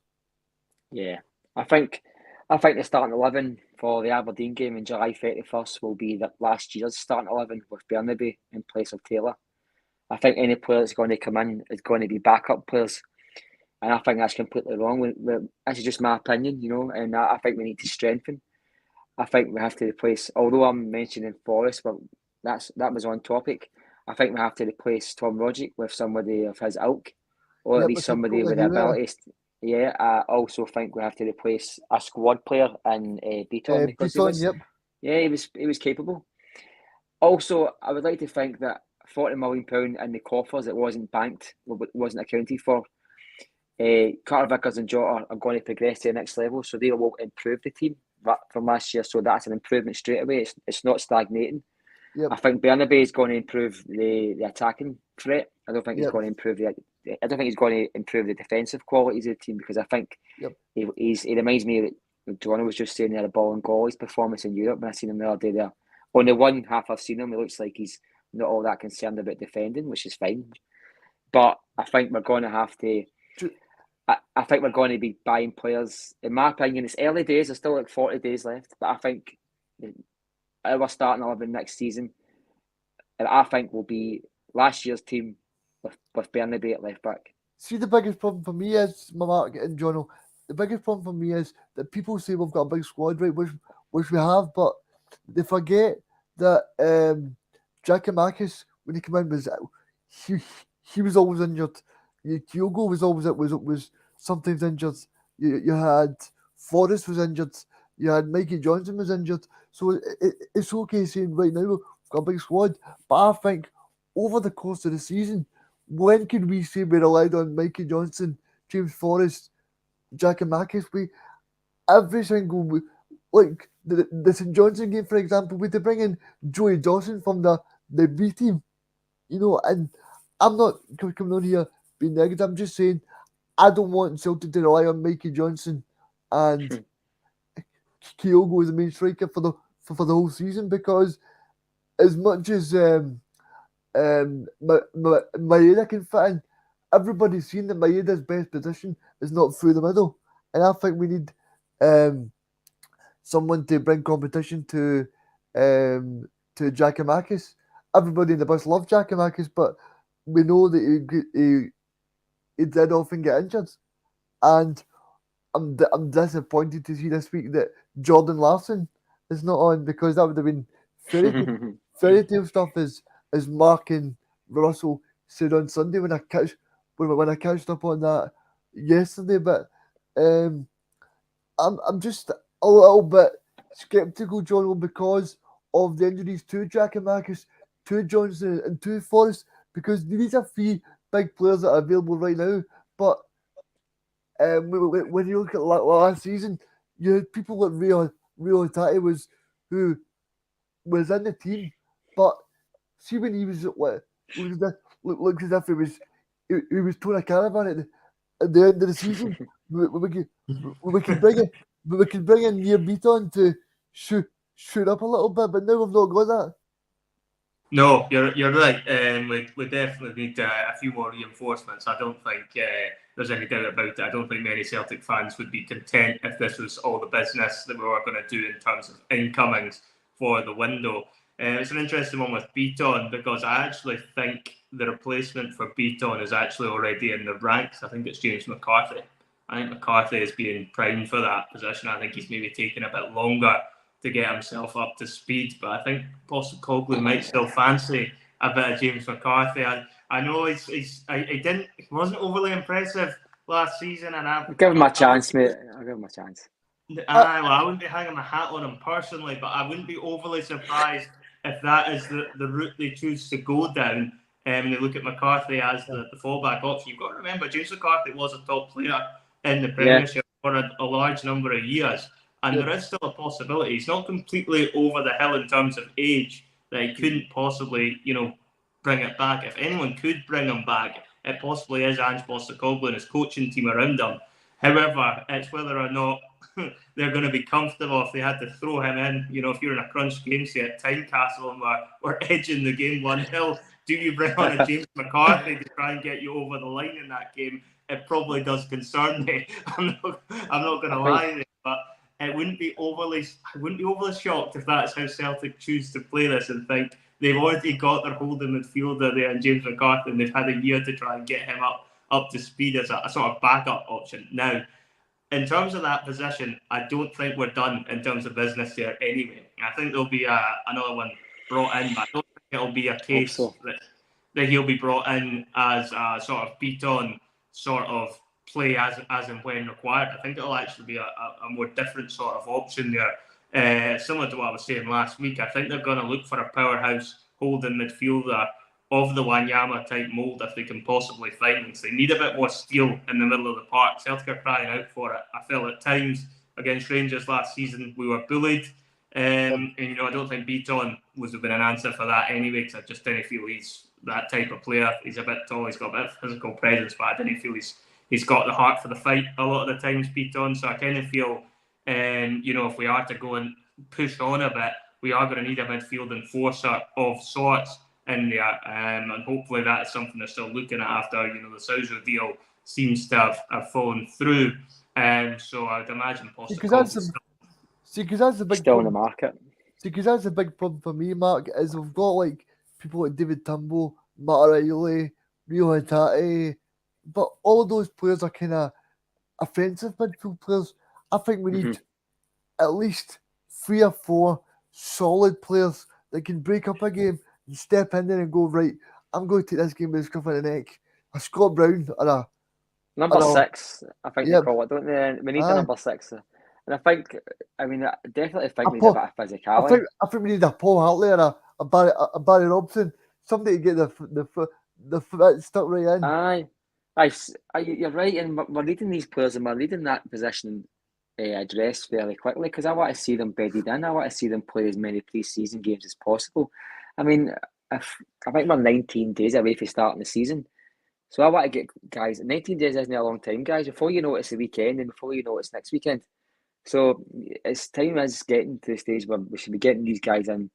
Yeah, I think the starting 11 for the Aberdeen game on July 31st will be that last year's starting 11 with Bernabei in place of Taylor. I think any player that's going to come in is going to be backup players, and I think that's completely wrong. This is just my opinion, and I think we need to strengthen. I think we have to replace, although I'm mentioning Forrest, but that was on topic. I think we have to replace Tom Rogic with somebody of his ilk, or at least somebody with the ability. I also think we have to replace a squad player in Beaton, because he was capable. Also, I would like to think that £40 million in the coffers that wasn't banked, wasn't accounted for. Carter Vickers and Jota are going to progress to the next level, so they will improve the team from last year. So that's an improvement straight away. It's not stagnating. Yep. I think Bernabei is going to improve the attacking threat. I don't think he's going to improve I don't think he's going to improve the defensive qualities of the team, because I think he reminds me of Jono was just saying there, the ball and goal, his performance in Europe when I seen him the other day there. On the one half I've seen him, it looks like he's not all that concerned about defending, which is fine. But I think we're going to have to. I think we're going to be buying players. In my opinion, it's early days. There's still like 40 days left, but I think our starting 11 next season, and I think will be last year's team with Bernabei at left back. See, the biggest problem for me is, Mark and Jono, the biggest problem for me is that people say we've got a big squad, right, which we have, but they forget that Giakoumakis, when he came in, he was always injured. Kyogo was sometimes injured. You had Forrest was injured. You had Mikey Johnson was injured. So it's okay saying right now we've got a big squad, but I think over the course of the season, when can we say we relied on Mikey Johnson, James Forrest, Giakoumakis? Every single, like the St Johnson game, for example, we had to bring in Joey Dawson from the B team, and I'm not coming on here being negative. I'm just saying I don't want Celtic to rely on Mikey Johnson and Kyogo as the main striker for the whole season, because as much as Maeda can fit in, everybody's seen that Maeda's best position is not through the middle, and I think we need someone to bring competition to Giakoumakis. Everybody in the bus loves Giakoumakis, but we know that he did often get injured, and I'm disappointed to see this week that Jordan Larson is not on, because that would have been fairy tale stuff, as Mark and Russell said on Sunday when I catched up on that yesterday. But I'm just a little bit sceptical, John, because of the injuries to Giakoumakis, to Johnson, and to Forrest, because these are three big players that are available right now. But when you look at last season, you had people like Rio Hatate who was in the team, but see when he was looks as if he was towing a caravan at the end of the season. we can bring in Near Beaton to shoot up a little bit, but now we've not got that. No, you're right. We definitely need a few more reinforcements. I don't think there's any doubt about it. I don't think many Celtic fans would be content if this was all the business that we were going to do in terms of incomings for the window. It's an interesting one with Beaton because I actually think the replacement for Beaton is actually already in the ranks. I think it's James McCarthy. I think McCarthy is being primed for that position. I think he's maybe taking a bit longer to get himself up to speed, but I think Postecoglou might still fancy a bit of James McCarthy. I know he wasn't overly impressive last season, and I'll give him a chance, mate. I'll give him a chance. I wouldn't be hanging my hat on him personally, but I wouldn't be overly surprised if that is the route they choose to go down. And they look at McCarthy as the fallback option. You've got to remember, James McCarthy was a top player in the Premiership for a large number of years. And there is still a possibility. He's not completely over the hill in terms of age that he couldn't possibly, bring it back. If anyone could bring him back, it possibly is Ange Postecoglou and his coaching team around him. However, it's whether or not they're going to be comfortable if they had to throw him in. If you're in a crunch game, say at Tynecastle and we're edging the game 1-0, do you bring on a James McCarthy to try and get you over the line in that game? It probably does concern me. I'm not going to lie, but I wouldn't be overly shocked if that's how Celtic choose to play this and think they've already got their holding midfielder there and James McCarthy, and they've had a year to try and get him up to speed as a sort of backup option. Now, in terms of that position, I don't think we're done in terms of business there anyway. I think there'll be another one brought in, but I don't think it'll be a case that he'll be brought in as a sort of beat-on sort of play as and when required. I think it'll actually be a more different sort of option there. Similar to what I was saying last week, I think they're going to look for a powerhouse holding midfielder of the Wanyama type mould if they can possibly find it. So they need a bit more steel in the middle of the park. Celtic are crying out for it. I felt at times against Rangers last season we were bullied. And I don't think Beaton would have been an answer for that anyway, because I just didn't feel he's that type of player. He's a bit tall, he's got a bit of physical presence, but I didn't feel he's got the heart for the fight a lot of the times, Beaton. So I kind of feel, if we are to go and push on a bit, we are going to need a midfield enforcer of sorts in there. And hopefully that is something they're still looking at after, the Sousa deal seems to have fallen through. So I would imagine possibly. Because that's the big still problem. in the market. Because that's the big problem for me, Mark, is we've got people like David Turnbull, Matt O'Reilly, Rio Hatate, but all of those players are kind of offensive midfield players. I think we need at least 3 or 4 solid players that can break up a game and step in there and go, right, I'm going to take this game with a scruff of the neck. A Scott Brown or a... Number 6, I think they call it, don't they? We need a number 6. And I definitely think we need a bit of physicality. I think we need a Paul Hartley or a Barry Robson, somebody to get the foot stuck right in. Aye, you're right, and we're needing these players and we're needing that position addressed fairly quickly, because I want to see them bedded in. I want to see them play as many pre-season games as possible. I think we're 19 days away from starting the season. So I want to get guys, 19 days isn't a long time, guys, before you know it's the weekend and before you know it's next weekend. So it's time is getting to the stage where we should be getting these guys in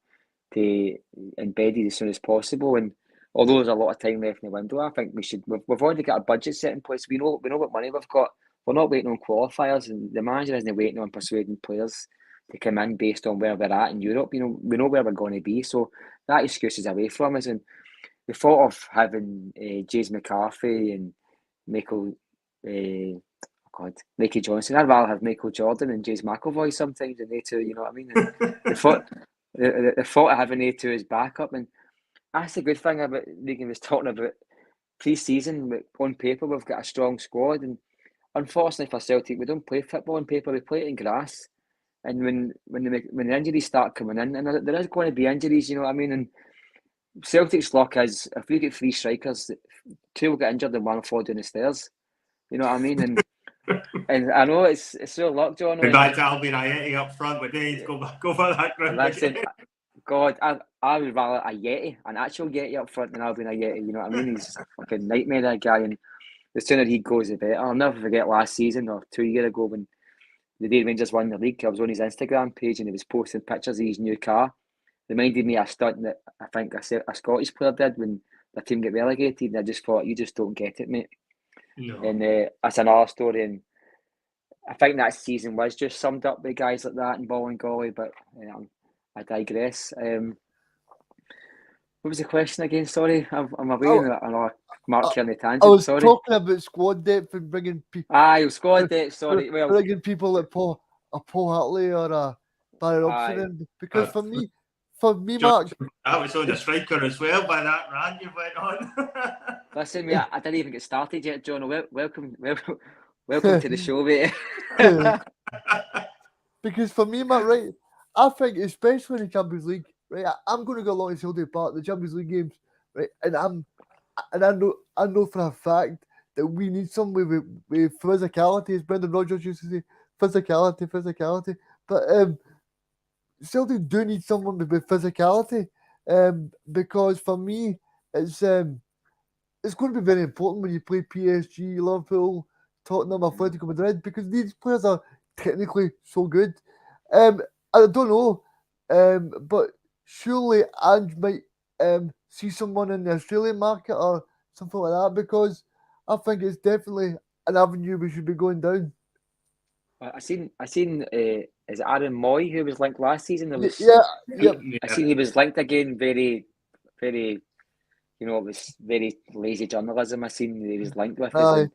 to embedded as soon as possible. And although there's a lot of time left in the window, I think we've already got a budget set in place. We know what money we've got. We're not waiting on qualifiers, and the manager isn't waiting on persuading players to come in based on where we're at in Europe. We know where we're going to be. So that excuse is away from us. And the thought of having James McCarthy and Mikey Johnson. I'd rather have Michael Jordan and James McAvoy sometimes than they two, you know what I mean? The thought of having they two as backup, and that's the good thing about Reegan was talking about pre-season. On paper, we've got a strong squad, and unfortunately for Celtic, we don't play football on paper, we play it in grass. And when the injuries start coming in, and there is going to be injuries, you know what I mean? And Celtic's luck is if we get 3 strikers, 2 will get injured and 1 will fall down the stairs. You know what I mean? And I know it's your luck, John. Back to Albion Ayeti up front with days. Go for that ground. Listen, God, I would rather a Yeti, an actual Yeti up front than Albion a Yeti. You know what I mean? He's a fucking nightmare, that guy. And the sooner he goes, the better. I'll never forget last season or 2 years ago when the day Rangers won the league. I was on his Instagram page and he was posting pictures of his new car. Reminded me of a stunt that I think a Scottish player did when the team get relegated. And I just thought, you just don't get it, mate. No. And that's another story. And I think that season was just summed up by guys like that in Ballingolly. But I digress. What was the question again? Sorry, I'm away on a Mark Cairney tangent. I was sorry. talking about squad depth and bringing people. Squad depth. Sorry. Well, bringing people like Paul Hartley or a Barry Robson in, because for me, Mark, I was on the striker as well by that rant you went on. Listen, mate, I didn't even get started yet, John. Welcome to the show, mate. Because for me, Mark, right, I think especially in the Champions League, right, I'm going to go along to Celtic Park, the Champions League games, right, and I know for a fact that we need someone with physicality, as Brendan Rodgers used to say, physicality. But Celtic do need someone with physicality, because for me, it's going to be very important when you play PSG, Liverpool, Tottenham, Atletico Madrid, because these players are technically so good. I don't know, but surely Ange might see someone in the Australian market or something like that, because I think it's definitely an avenue we should be going down. I seen. Is it Aaron Moy who was linked last season? Yeah. I seen he was linked again. Very, very. You know, it was very lazy journalism. I seen he was linked with us. And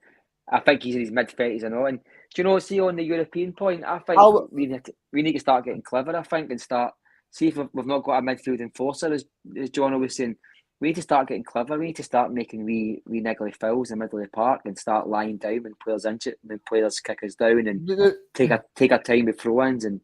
I think he's in his mid-30s and all. And do you know? See, on the European point, I think we need to start getting clever. I think, and start see if we've not got a midfield enforcer, as John was saying. We need to start getting clever. We need to start making wee niggly fouls in the middle of the park and start lying down when players inch it, when players kick us down, and take our time with throw-ins and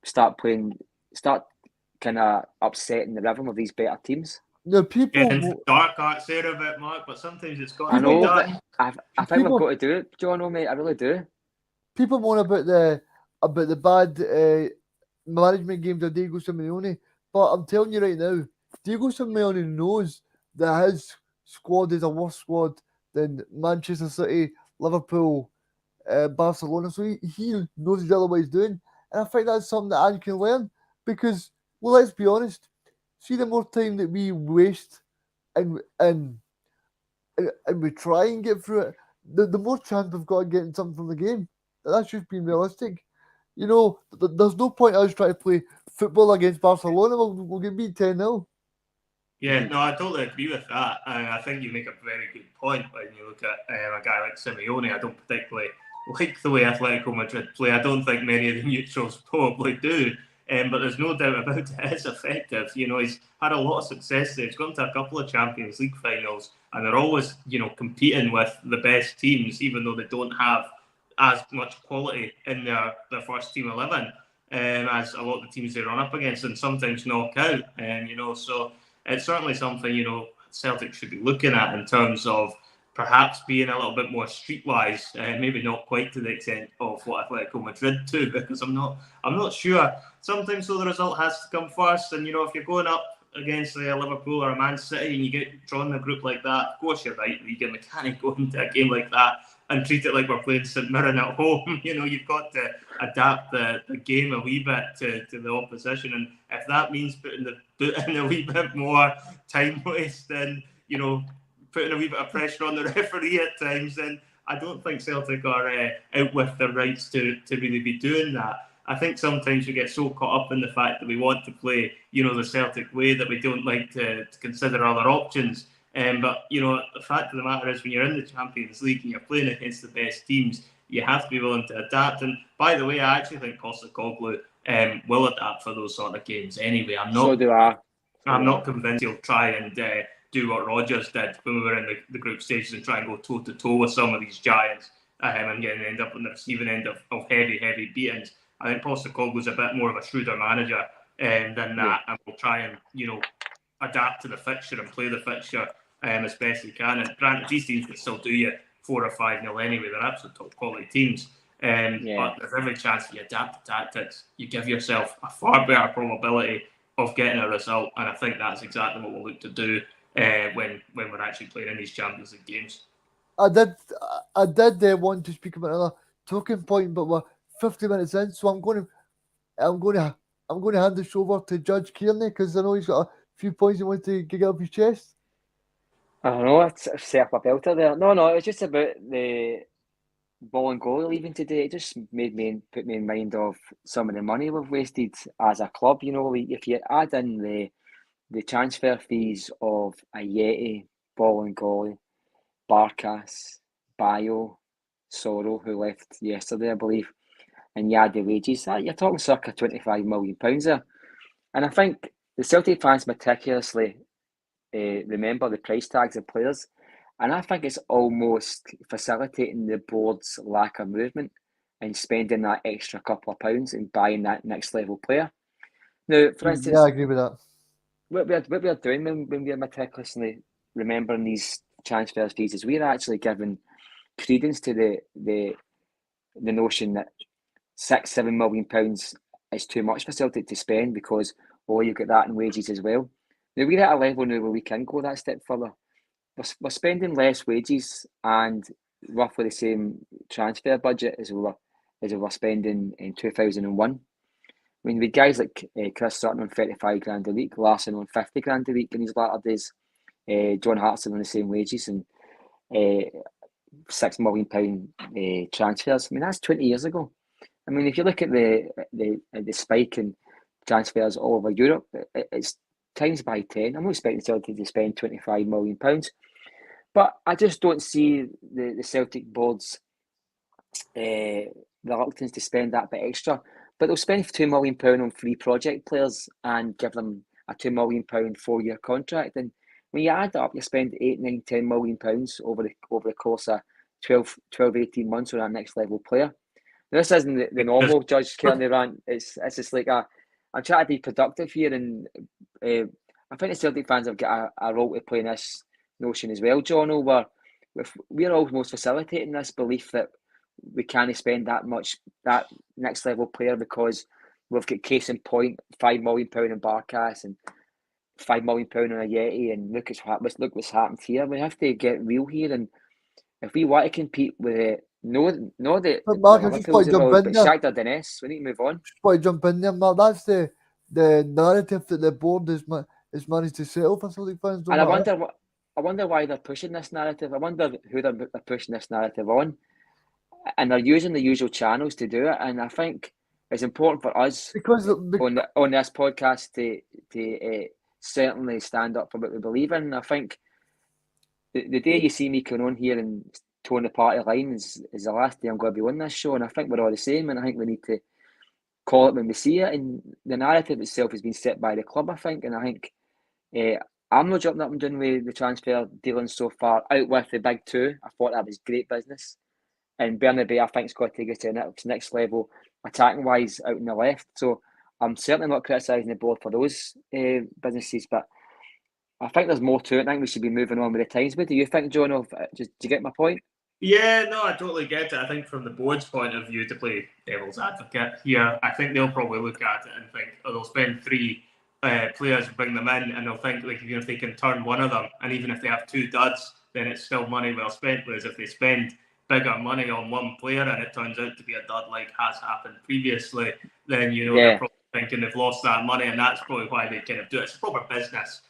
start kind of upsetting the rhythm of these better teams. The people dark arts there a bit, Mark, but sometimes it's got to be done. I think we've got to do it, John, mate. I really do. People moan about the bad management games of Diego Simeone, but I'm telling you right now, Diego Simeone knows that his squad is a worse squad than Manchester City, Liverpool, Barcelona. So he knows exactly what he's doing. And I think that's something that Ange can learn, because, well, let's be honest, see the more time that we waste and we try and get through it, the more chance we've got of getting something from the game. That's just being realistic. You know, there's no point us trying to play football against Barcelona. We'll get beat 10-0. Yeah, no, I totally agree with that. And I think you make a very good point when you look at a guy like Simeone. I don't particularly like the way Atletico Madrid play. I don't think many of the neutrals probably do. But there's no doubt about it, it's effective. You know, he's had a lot of success there. He's gone to a couple of Champions League finals, and they're always, you know, competing with the best teams, even though they don't have as much quality in their first team 11 as a lot of the teams they run up against, and sometimes knock out. And you know, so it's certainly something, you know, Celtic should be looking at in terms of perhaps being a little bit more streetwise, maybe not quite to the extent of what Atletico Madrid do, because I'm not sure. Sometimes though the result has to come first, and you know, if you're going up against a Liverpool or a Man City and you get drawn in a group like that, of course you're right, Reegan, we can't go into a game like that and treat it like we're playing St Mirren at home. You know, you've got to adapt the game a wee bit to the opposition, and if that means putting the boot in a wee bit more time waste, then, you know, putting a wee bit of pressure on the referee at times, then I don't think Celtic are out with their rights to really be doing that. I think sometimes we get so caught up in the fact that we want to play, you know, the Celtic way, that we don't like to consider other options. But, you know, the fact of the matter is, when you're in the Champions League and you're playing against the best teams, you have to be willing to adapt. And by the way, I actually think Postecoglou will adapt for those sort of games anyway. So do I. I'm not convinced he'll try and do what Rodgers did when we were in the group stages and try and go toe-to-toe with some of these giants and end up on the receiving end of heavy beatings. I think Postecoglou's a bit more of a shrewder manager than that, and will try and, you know, adapt to the fixture and play the fixture as best he can. And granted, these teams can still do you 4 or 5-0 anyway. They're absolute top quality teams. But there's every chance that you adapt the tactics, you give yourself a far better probability of getting a result, and I think that's exactly what we'll look to do when we're actually playing in these Champions League games. I did want to speak about another talking point, but we're 50 minutes in, so I'm going to hand this over to Judge Cairney because I know he's got a few points he wants to get off his chest. I don't know, it's set up a belter there. No, it was just about the ball and goal leaving today. It just put me in mind of some of the money we've wasted as a club. You know, if you add in the transfer fees of Ayeti, ball and goal, Barkas, Bayo, Soro, who left yesterday, I believe, and you add the wages, you're talking circa £25 million there. And I think the Celtic fans meticulously remember the price tags of players, and I think it's almost facilitating the board's lack of movement and spending that extra couple of pounds and buying that next level player. Now, for instance, Yeah, I agree with that. What we're doing when we're meticulously remembering these transfer fees is we're actually giving credence to the notion that £6-7 million is too much for Celtic to spend because you've got that in wages as well. Now we're at a level now where we can go that step further. We're spending less wages and roughly the same transfer budget as we were spending in 2001. I mean, with guys like Chris Sutton on 35 grand a week, Larson on 50 grand a week in his latter days, John Hartson on the same wages, and £6 million transfers. I mean, that's 20 years ago. I mean, if you look at the spike in transfers all over Europe, it's times by 10. I'm not expecting Celtic to spend £25 million, but I just don't see the Celtic board's reluctance to spend that bit extra. But they'll spend £2 million on free project players and give them a £2 million 4-year contract. And when you add that up, you spend £8, £9, £10 million over the course of 12, 18 months on that next level player. Now, this isn't the normal Judge Cairney rant. It's just like I'm trying to be productive here, and I think the Celtic fans have got a role to play in this notion as well, Jono, where we're almost facilitating this belief that we can't spend that much, that next level player, because we've got case in point £5 million in Barkas and £5 million on Ayeti, and look what's happened here. We have to get real here, and if we want to compete with it, But Mark, I just want to jump in there. Shakhtar Donetsk, we need to move on. Just want to jump in there, Mark. That's the narrative that the board has managed to settle for Celtic fans. And I wonder why they're pushing this narrative. I wonder who they're pushing this narrative on. And they're using the usual channels to do it. And I think it's important for us on this podcast to certainly stand up for what we believe in. I think the day you see me coming on here and towing the party line is the last day I'm going to be on this show. And I think we're all the same. And I think we need to call it when we see it. And the narrative itself has been set by the club, I think. And I think I'm not jumping up and down with the transfer dealings so far. Out with the big two, I thought that was great business. And Bernabei, I think, has got to take us to the next level, attacking-wise, out in the left. So I'm certainly not criticising the board for those businesses, but I think there's more to it. I think we should be moving on with the times. What do you think, John? Do you get my point? Yeah, no, I totally get it. I think from the board's point of view, to play devil's advocate here, I think they'll probably look at it and think, they'll spend 3 players, bring them in, and they'll think, like, even if they can turn one of them, and even if they have 2 duds, then it's still money well spent. Whereas if they spend bigger money on one player and it turns out to be a dud, like has happened previously, then they're probably thinking they've lost that money, and that's probably why they kind of do it. It's a proper business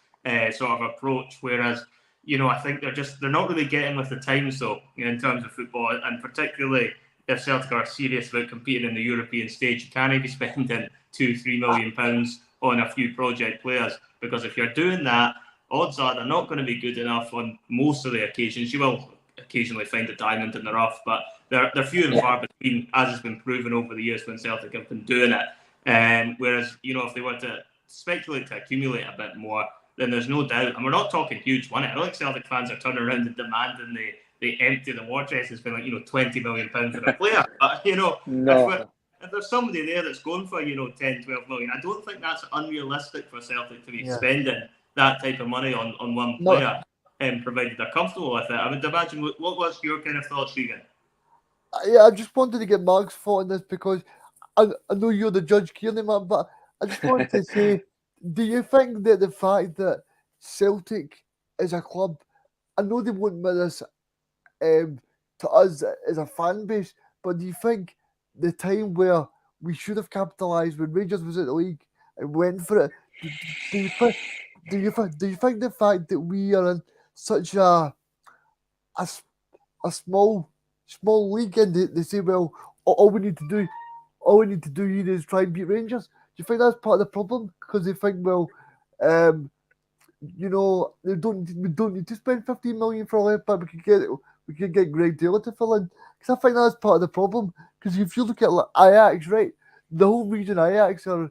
sort of approach. Whereas I think they're not really getting with the times though, in terms of football, and particularly if Celtic are serious about competing in the European stage, you can't be spending £2-3 million on a few project players, because if you're doing that, odds are they're not going to be good enough on most of the occasions. You will occasionally find a diamond in the rough, but they're few and far between, as has been proven over the years when Celtic have been doing it. Whereas, if they were to speculate to accumulate a bit more, then there's no doubt, and we're not talking huge money. I don't think Celtic fans are turning around and demanding they empty the war chest and spend £20 million for a player. But no. If there's somebody there that's going for 10-12 million, I don't think that's unrealistic for Celtic to be spending that type of money on one player. Provided they're comfortable with it. I would imagine. What was your kind of thoughts, Reegan? Yeah, I just wanted to get Mark's thought on this because I know you're the Judge Cairney, man, but I just wanted to say do you think that the fact that Celtic is a club, I know they won't admit this to us as a fan base, but do you think the time where we should have capitalised when Rangers was at the league and went for it, do you think do you think the fact that we are in such a, s- a small league and they say, well, all we need to do here is try and beat Rangers. Do you think that's part of the problem? Because they think, well, um, we don't need to spend 15 million for a left back. We could get Greg Taylor to fill in. Because I think that's part of the problem. Because if you look at like, Ajax, right, the whole reason Ajax have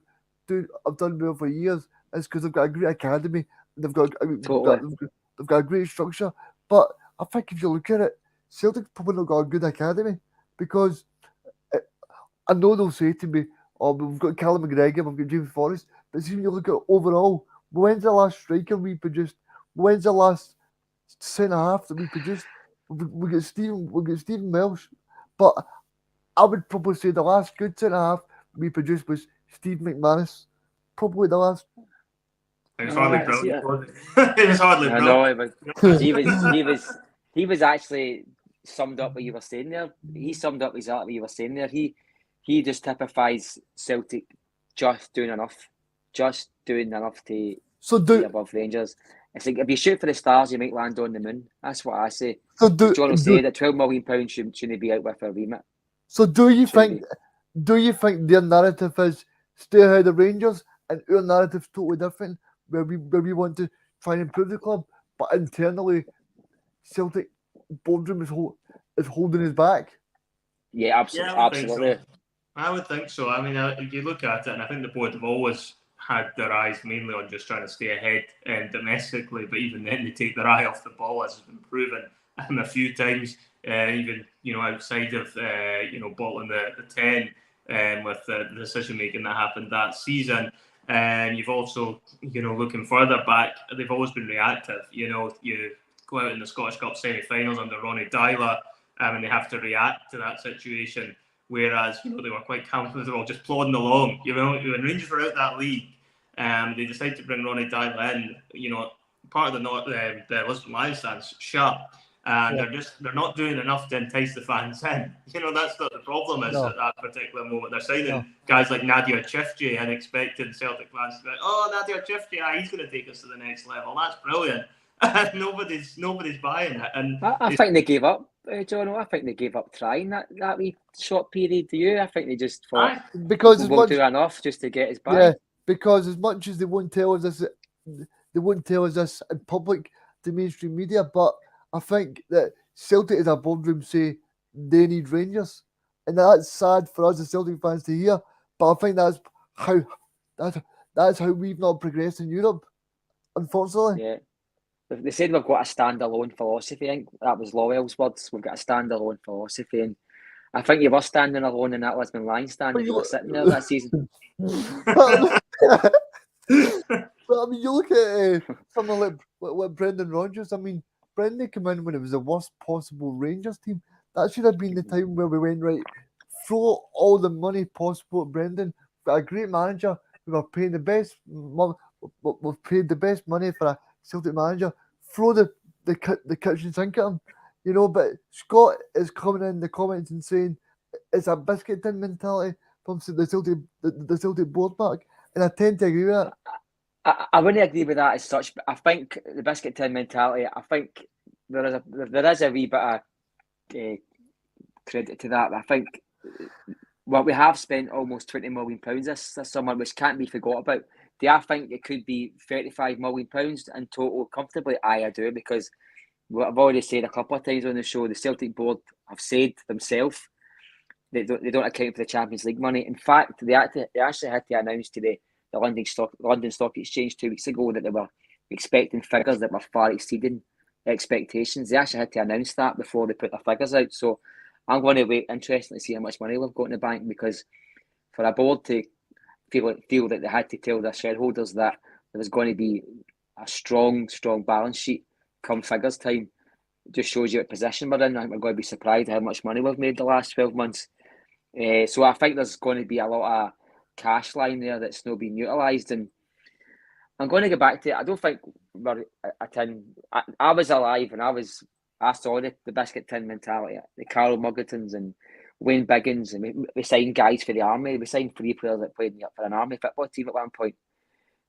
done well for years is because they've got a great academy. They've got Totally. they've got a great structure. But I think if you look at it, Celtic's probably not got a good academy because I know they'll say to me, "Oh, we've got Callum McGregor, we've got James Forrest." But see, when you look at overall, when's the last striker we produced? When's the last centre half that we produced? We got Stephen Welsh, but I would probably say the last good centre half we produced was Steve McManus. Probably the last. It was hardly See, brilliant, wasn't it? It was hardly I know, brilliant. but he was actually summed up what you were saying there. He summed up exactly what you were saying there. He just typifies Celtic just doing enough to So be do above Rangers. It's like if you shoot for the stars, you might land on the moon. That's what I say. so do John will do, say that £12 million shouldn't be out with a remit. so do you Shouldn't think their narrative is stay ahead of Rangers and our narrative's totally different, where we want to try and improve the club, but internally Celtic boardroom is holding us back. Yeah, absolutely, Yeah, I would think absolutely. so. I would think so. I mean, if you look at it, and I think the board have always had their eyes mainly on just trying to stay ahead domestically, but even then they take their eye off the ball, as has been proven a few times, even outside of bottling the 10 with the decision making that happened that season. And you've also, looking further back, they've always been reactive. You go out in the Scottish Cup semi-finals under Ronnie Dyler, and they have to react to that situation. Whereas, they were quite comfortable just plodding along. When Rangers were out that league, they decided to bring Ronnie Dyler in. Part of the Lisbon Lions stands shut, and they're not doing enough to entice the fans in. That's what the problem is at that particular moment. They're signing guys like Nadia Chifji and expecting Celtic fans to be like, "Oh, Nadia Chifji, he's going to take us to the next level. That's brilliant." nobody's buying it, and I think they gave up, Jono. I think they gave up trying that wee short period. Do you? I think they just thought Because we'll do enough just to get us back. Yeah, because as much as they won't tell us this, in public to mainstream media, but I think that Celtic as a boardroom say they need Rangers, and that's sad for us as Celtic fans to hear. But I think that's how we've not progressed in Europe, unfortunately. Yeah. They said we've got a standalone philosophy. I think that was Lowell's words. We've got a standalone philosophy, and I think you were standing alone in that Lisbon Lions stand if you were sitting there that season. But I mean, you look at someone like Brendan Rodgers. I mean, Brendan came in when it was the worst possible Rangers team. That should have been the time where we went, right, throw all the money possible at Brendan. Got a great manager. We were paying the best. We've paid the best money for a Celtic manager. Throw the kitchen sink at him, But Scott is coming in the comments and saying it's a biscuit tin mentality from the Celtic board back, and I tend to agree with that. I wouldn't agree with that as such, but I think the biscuit tin mentality. I think there is a wee bit of credit to that. I think we have spent almost £20 million this summer, which can't be forgot about. Do I think it could be £35 million in total comfortably? I do, because I've already said a couple of times on the show, the Celtic board have said themselves they don't account for the Champions League money. In fact, they actually had to announce today the London Stock Exchange 2 weeks ago that they were expecting figures that were far exceeding expectations. They actually had to announce that before they put their figures out. So I'm going to wait interested to see how much money we've got in the bank, because for a board to feel that they had to tell their shareholders that there was going to be a strong balance sheet come figures time, it just shows you what position we're in. I think we're going to be surprised at how much money we've made the last 12 months. So I think there's going to be a lot of cash line there that's not being utilised, and I'm going to go back to it. I don't think we're a tin. I was alive and I saw the biscuit tin mentality. The Carl Muggertons and Wayne Biggins, and we signed guys for the army. We signed 3 players that played for an army football team at one point.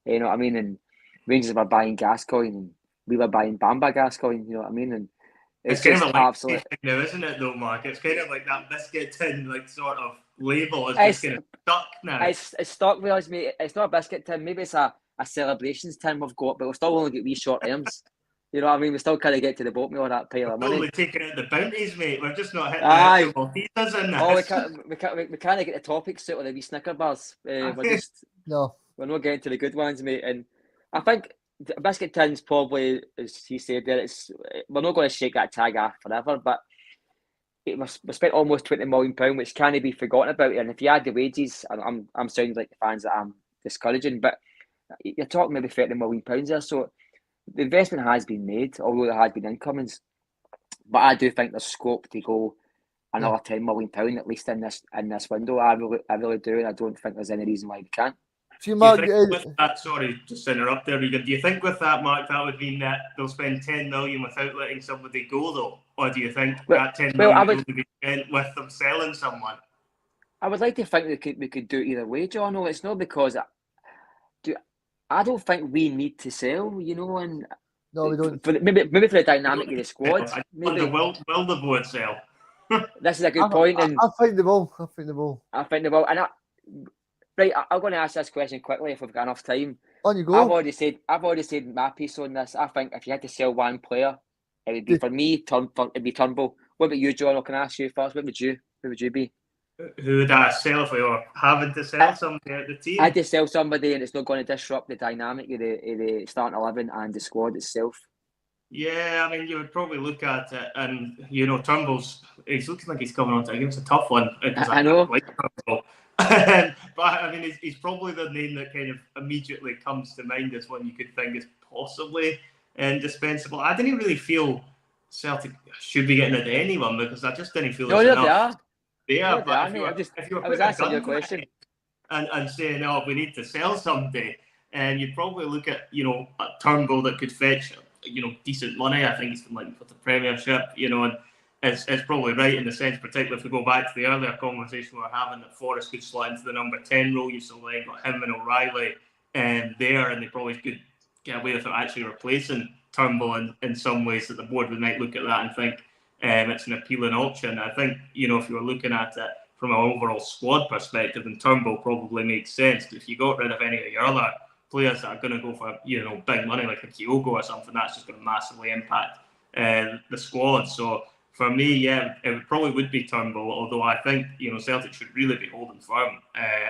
You know what I mean? And Rangers were buying Gascoigne and we were buying Bamba Gascoigne. You know what I mean? And it's kind of like absolute now, isn't it? Though, Mark, it's kind of like that biscuit tin, like sort of label is just kind of stuck now. It's stuck with us, mate. It's not a biscuit tin. Maybe it's a celebrations tin we've got, but we've still only got wee short arms. You know what I mean? We still kind of get to the boat with all that pile of money. We're taking out the bounties, mate. We're just not hitting the actual pizzas in this. Oh, we can't get the topics out of the wee Snicker bars. We're not getting to the good ones, mate. And I think the biscuit tin's probably, as he said there, we're not going to shake that tag off forever, but we spent almost £20 million, which can't be forgotten about. And if you add the wages, I'm sounding like the fans that I'm discouraging, but you're talking maybe £30 million there. So the investment has been made, although there has been incomings. But I do think there's scope to go another £10 million at least in this window. I really do, and I don't think there's any reason why we can't. Mark, sorry, just to interrupt there, Reegan. Do you think with that, Mark, that would mean that they'll spend $10 million without letting somebody go, though? Or do you think that $10 million will be spent with them selling someone? I would like to think we could do it either way, John. No, it's not because I don't think we need to sell, you know, and no, we don't. Maybe for the dynamic of the squad. Maybe will the board sell? This is a good point. And I think they will. And right, I'm going to ask this question quickly if we've got enough time. On you go. I've already said my piece on this. I think if you had to sell one player, it would be for me. It'd be Turnbull. What about you, John? I can ask you first. What would you be? Who would I sell if we were having to sell somebody at the team? I had to sell somebody, and it's not going to disrupt the dynamic of the starting 11 and the squad itself. Yeah, I mean, you would probably look at it, and you know, Turnbull's. He's looking like he's coming on to. It's a tough one. I know. Like Turnbull. But I mean, he's probably the name that kind of immediately comes to mind as one you could think is possibly indispensable. I didn't really feel Celtic should be getting rid of anyone because I just didn't feel there's enough. They are. But if you were I was asking you a question and saying, "Oh, we need to sell somebody," and you'd probably look at a Turnbull that could fetch decent money. I think he's been looking for the Premiership, and it's probably right in the sense, particularly if we go back to the earlier conversation we were having, that Forrest could slot into the number 10 role. You've still got him and O'Reilly there, and they probably could get away without actually replacing Turnbull in some ways. That the board might look at that and think it's an appealing option. I think if you were looking at it from an overall squad perspective, then Turnbull probably makes sense. If you got rid of any of your other players that are going to go for big money like a Kyogo or something, that's just going to massively impact the squad. So for me, it would be Turnbull, although I think Celtic should really be holding firm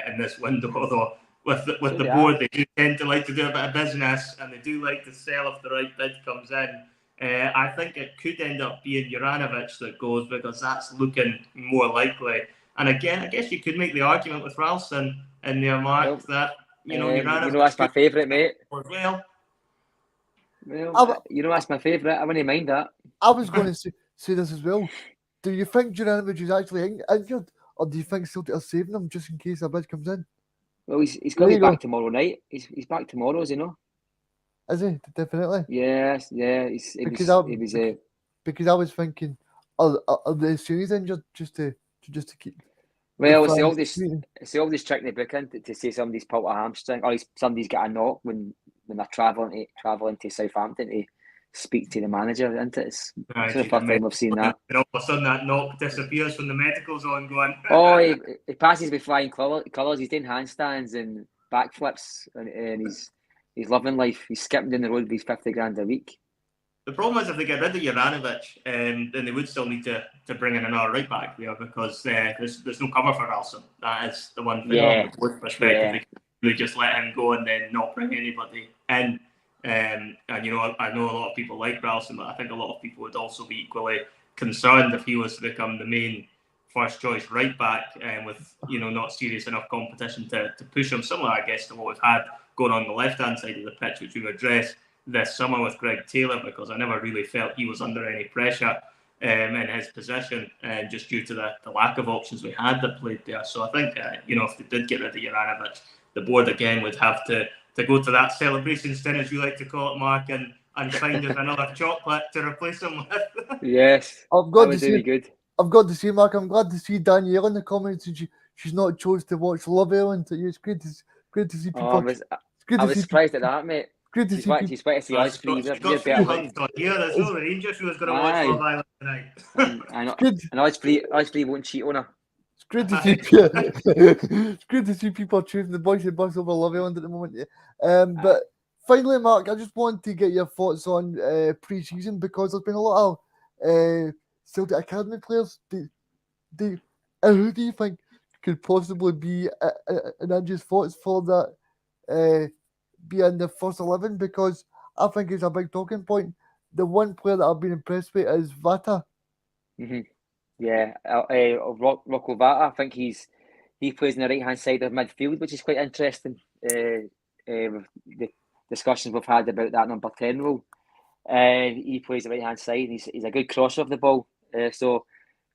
in this window. Although with the board, they do tend to like to do a bit of business and they do like to sell if the right bid comes in. I think it could end up being Juranovic that goes because that's looking more likely. And again, I guess you could make the argument with Ralston in there, Mark, that Juranovic. That's my favourite, mate. Well, that's my favourite. I wouldn't mind that. I was going to say this as well. Do you think Juranovic is actually injured, or do you think Celtic are saving him just in case a bid comes in? Well, he's going to be back tomorrow night. He's back tomorrow, is he not? Is he? Definitely. Yes, yeah. Because I was thinking, are the series injured just to keep? Well, it's the oldest trick in the book, to say somebody's pulled a hamstring or somebody's got a knock when they're travelling to Southampton to speak to the manager, isn't it? It's the first time I've seen that. And all of a sudden that knock disappears when the medical's ongoing. Oh, he passes with flying colours. He's doing handstands and backflips, and he's loving life. He's skipping down the road with his 50 grand a week. The problem is if they get rid of Juranovic, then they would still need to bring in another right back there because there's no cover for Ralston. That is the one thing on the board perspective. They just let him go and then not bring anybody in. And I know a lot of people like Ralston, but I think a lot of people would also be equally concerned if he was to become the main first choice right back with not serious enough competition to push him. Similar, I guess, to what we've had going on the left hand side of the pitch, which we've addressed this summer with Greg Taylor, because I never really felt he was under any pressure in his position, just due to the lack of options we had that played there. So I think if they did get rid of Juranovic, the board again would have to to go to that celebration stint, as you like to call it, Mark, and find us another chocolate to replace him with. Yes, I've that got to would do see. me good. I've got to see, Mark. I'm glad to see Danielle in the comments. And she's not chose to watch Love Island. It's great to see people. Oh, It's great I to was see. surprised at that, mate. Great to She's see waiting people. she's waiting to see us three. She's We're got three better. hunts on here. There's no Rangers who was going to watch Aye. Love Island tonight. And Good. us three won't cheat on her. It's great to see. It's great to see people choosing the Bhoycie bus over Love Island at the moment. Yeah. But finally, Mark, I just want to get your thoughts on pre-season, because there's been a lot of Celtic Academy players. Who do you think could possibly be in Andrew's thoughts for that be in the first 11? Because I think it's a big talking point. The one player that I've been impressed with is Vata. Mm-hmm. Yeah, Rocco Vata. I think he plays on the right hand side of midfield, which is quite interesting. With the discussions we've had about that number 10 role. He plays the right hand side. He's a good crosser of the ball. So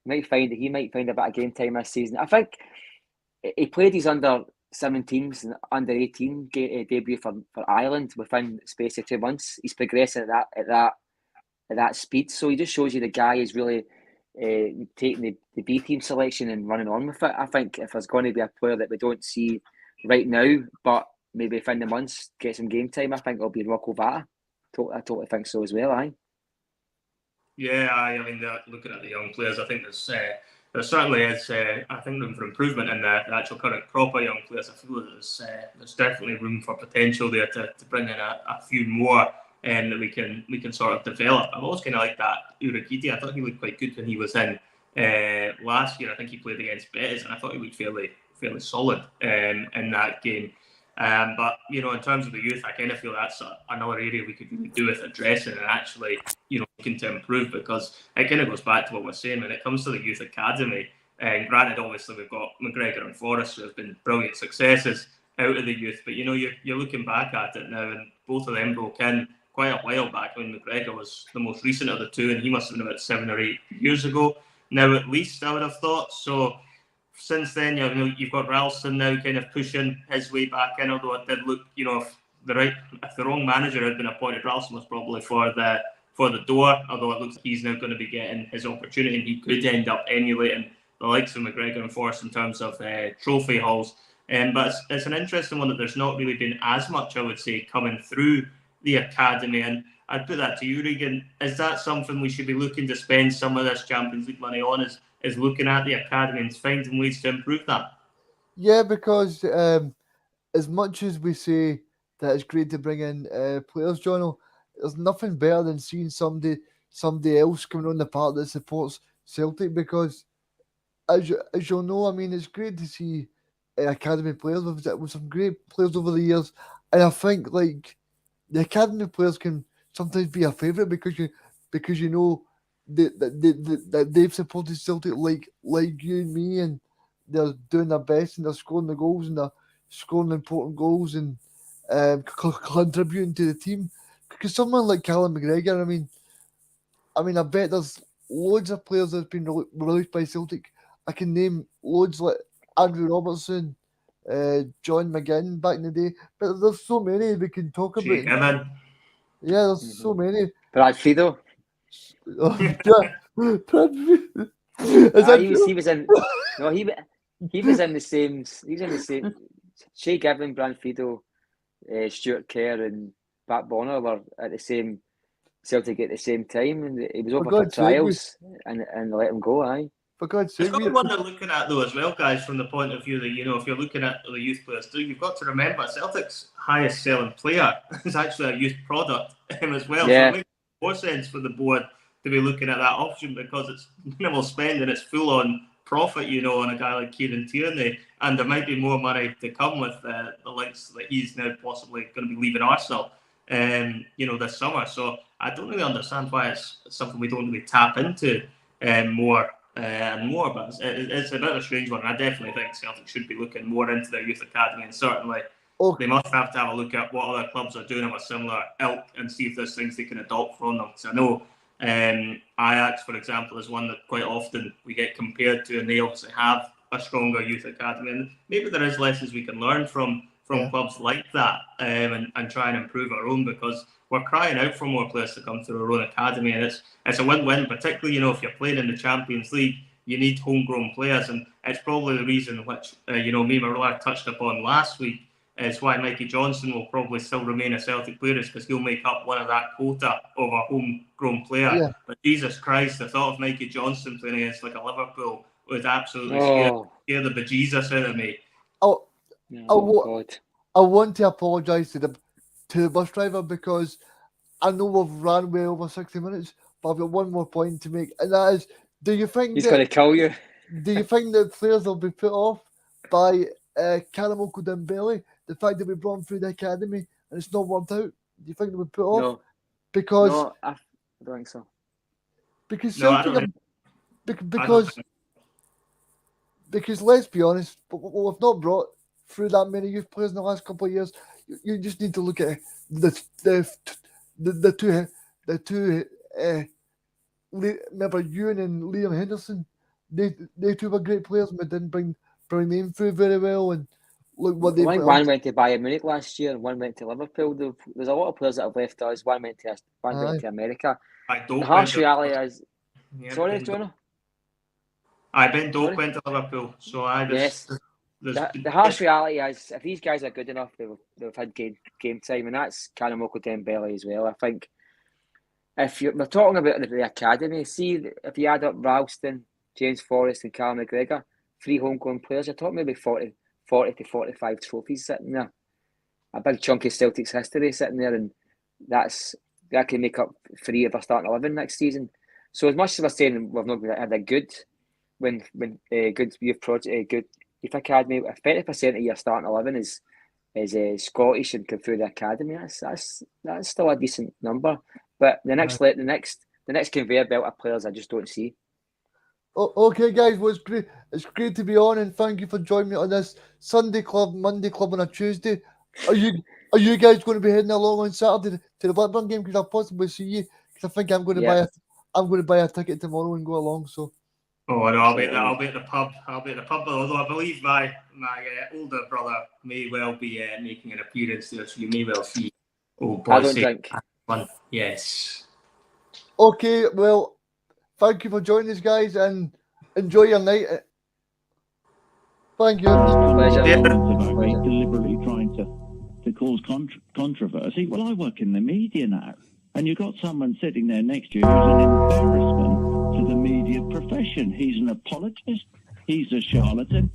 he might find a bit of game time this season. I think he played his under 17s and under 18 debut for Ireland within the space of 2 months. He's progressing at that speed. So he just shows you the guy is really taking the B team selection and running on with it. I think if there's going to be a player that we don't see right now, but maybe within the months get some game time, I think it'll be Rocco Vata. I totally think so as well. Yeah, I mean, looking at the young players, I think there certainly is, I think, room for improvement in the actual current proper young players. I feel that there's definitely room for potential there to bring in a few more that we can sort of develop. I've always kind of liked that Uragidi. I thought he looked quite good when he was in last year. I think he played against Betis, and I thought he looked fairly solid in that game. But in terms of the youth, I kind of feel that's another area we could really do with addressing and actually looking to improve, because it kind of goes back to what we're saying when it comes to the youth academy. And granted, obviously we've got McGregor and Forrest, who have been brilliant successes out of the youth. But you're looking back at it now, and both of them broke in quite a while back. I mean, McGregor was the most recent of the two, and he must have been about 7 or 8 years ago now, at least, I would have thought. So since then, you've got Ralston now kind of pushing his way back in, although it did look, if the wrong manager had been appointed, Ralston was probably for the door, although it looks like he's now going to be getting his opportunity, and he could end up emulating the likes of McGregor and Forrest in terms of trophy hauls. But it's an interesting one that there's not really been as much, I would say, coming through the academy. And I'd put that to you, Reegan. Is that something we should be looking to spend some of this Champions League money on, is looking at the academy and finding ways to improve that? Yeah, because as much as we say that it's great to bring in players, Jono, there's nothing better than seeing somebody else coming on the part that supports Celtic, because as you'll know, I mean, it's great to see academy players with some great players over the years, and I think like the academy players can sometimes be a favourite because you know that they've supported Celtic like you and me, and they're doing their best and they're scoring the goals and they're scoring important goals and contributing to the team. Because someone like Callum McGregor, I mean, I bet there's loads of players that's been released by Celtic. I can name loads like Andrew Robertson, John McGinn back in the day, but there's so many we can talk about. Kevin. Yeah, there's so many. Brad Friedel. He was in. No, he was in the same. He was in the same. Shay Given, Brad Friedel, Stuart Kerr, and Pat Bonner were at the same Celtic at the same time, and he was over for trials and let him go. Aye. For God's sake, it's got to be one they're looking at though as well, guys, from the point of view that if you're looking at the youth players too, you've got to remember Celtic's highest selling player is actually a youth product as well. Yeah. So it makes more sense for the board to be looking at that option, because it's minimal spend and it's full on profit, on a guy like Kieran Tierney, and there might be more money to come with the likes that he's now possibly going to be leaving Arsenal, this summer. So I don't really understand why it's something we don't really tap into more and more. But it's a bit of a strange one. And I definitely think Celtic should be looking more into their youth academy, and certainly they must have to have a look at what other clubs are doing of a similar ilk and see if there's things they can adopt from them. Because I know Ajax, for example, is one that quite often we get compared to, and they obviously have a stronger youth academy, and maybe there is lessons we can learn from from clubs like that, and try and improve our own, because we're crying out for more players to come through our own academy, and it's a win-win. Particularly, if you're playing in the Champions League, you need homegrown players, and it's probably the reason which me and Marilla touched upon last week. Is why Mikey Johnson will probably still remain a Celtic player, because he'll make up one of that quota of a homegrown player. Yeah. But Jesus Christ, the thought of Mikey Johnson playing against like a Liverpool was absolutely scare the bejesus out of me. I want to apologise to the bus driver, because I know we've ran way over 60 minutes, but I've got one more point to make, and that is, do you think he's going to kill you? Do you think that players will be put off by Karamoko Dembele, the fact that we brought him through the academy and it's not worked out? Do you think they would put off? No. Because no, I don't think so. Because Celtic because let's be honest, we've not brought through that many youth players in the last couple of years. You just need to look at the two. Remember Ewan and Liam Henderson. They two were great players, but didn't bring them through very well. And look what they. One went to Bayern Munich last year, and one went to Liverpool. There's a lot of players that have left us. One went to America. The harsh reality is. Sorry, Jono. Ben Doak went to Liverpool, so the harsh reality is, if these guys are good enough, they've had game time, and that's Karamoko Dembele as well. I think if we're talking about the academy, see if you add up Ralston, James Forrest, and Callum McGregor, 3 homegrown players, you're talking maybe 40 to 45 trophies sitting there. A big chunk of Celtic's history sitting there, and that can make up 3 of our starting 11 next season. So as much as we're saying we've not had a good good youth project, good youth academy, if 30% of your starting 11 is Scottish and come through the academy, that's still a decent number. But the next conveyor belt of players I just don't see. Okay, guys, well, it's great to be on, and thank you for joining me on this Sunday Club, Monday Club on a Tuesday. Are you guys going to be heading along on Saturday to the Blackburn game? Because I'll possibly see you. Because I think I'm going to buy a ticket tomorrow and go along. So. Oh no, I'll be at the pub. Although I believe my older brother may well be making an appearance there, so you may well see. Oh, Bhoycie. I don't drink. Yes. Okay, well, thank you for joining us, guys, and enjoy your night. Thank you. Pleasure. About me deliberately trying to cause controversy. Well, I work in the media now, and you've got someone sitting there next to you who's an embarrassment to the media profession. He's an apologist. He's a charlatan.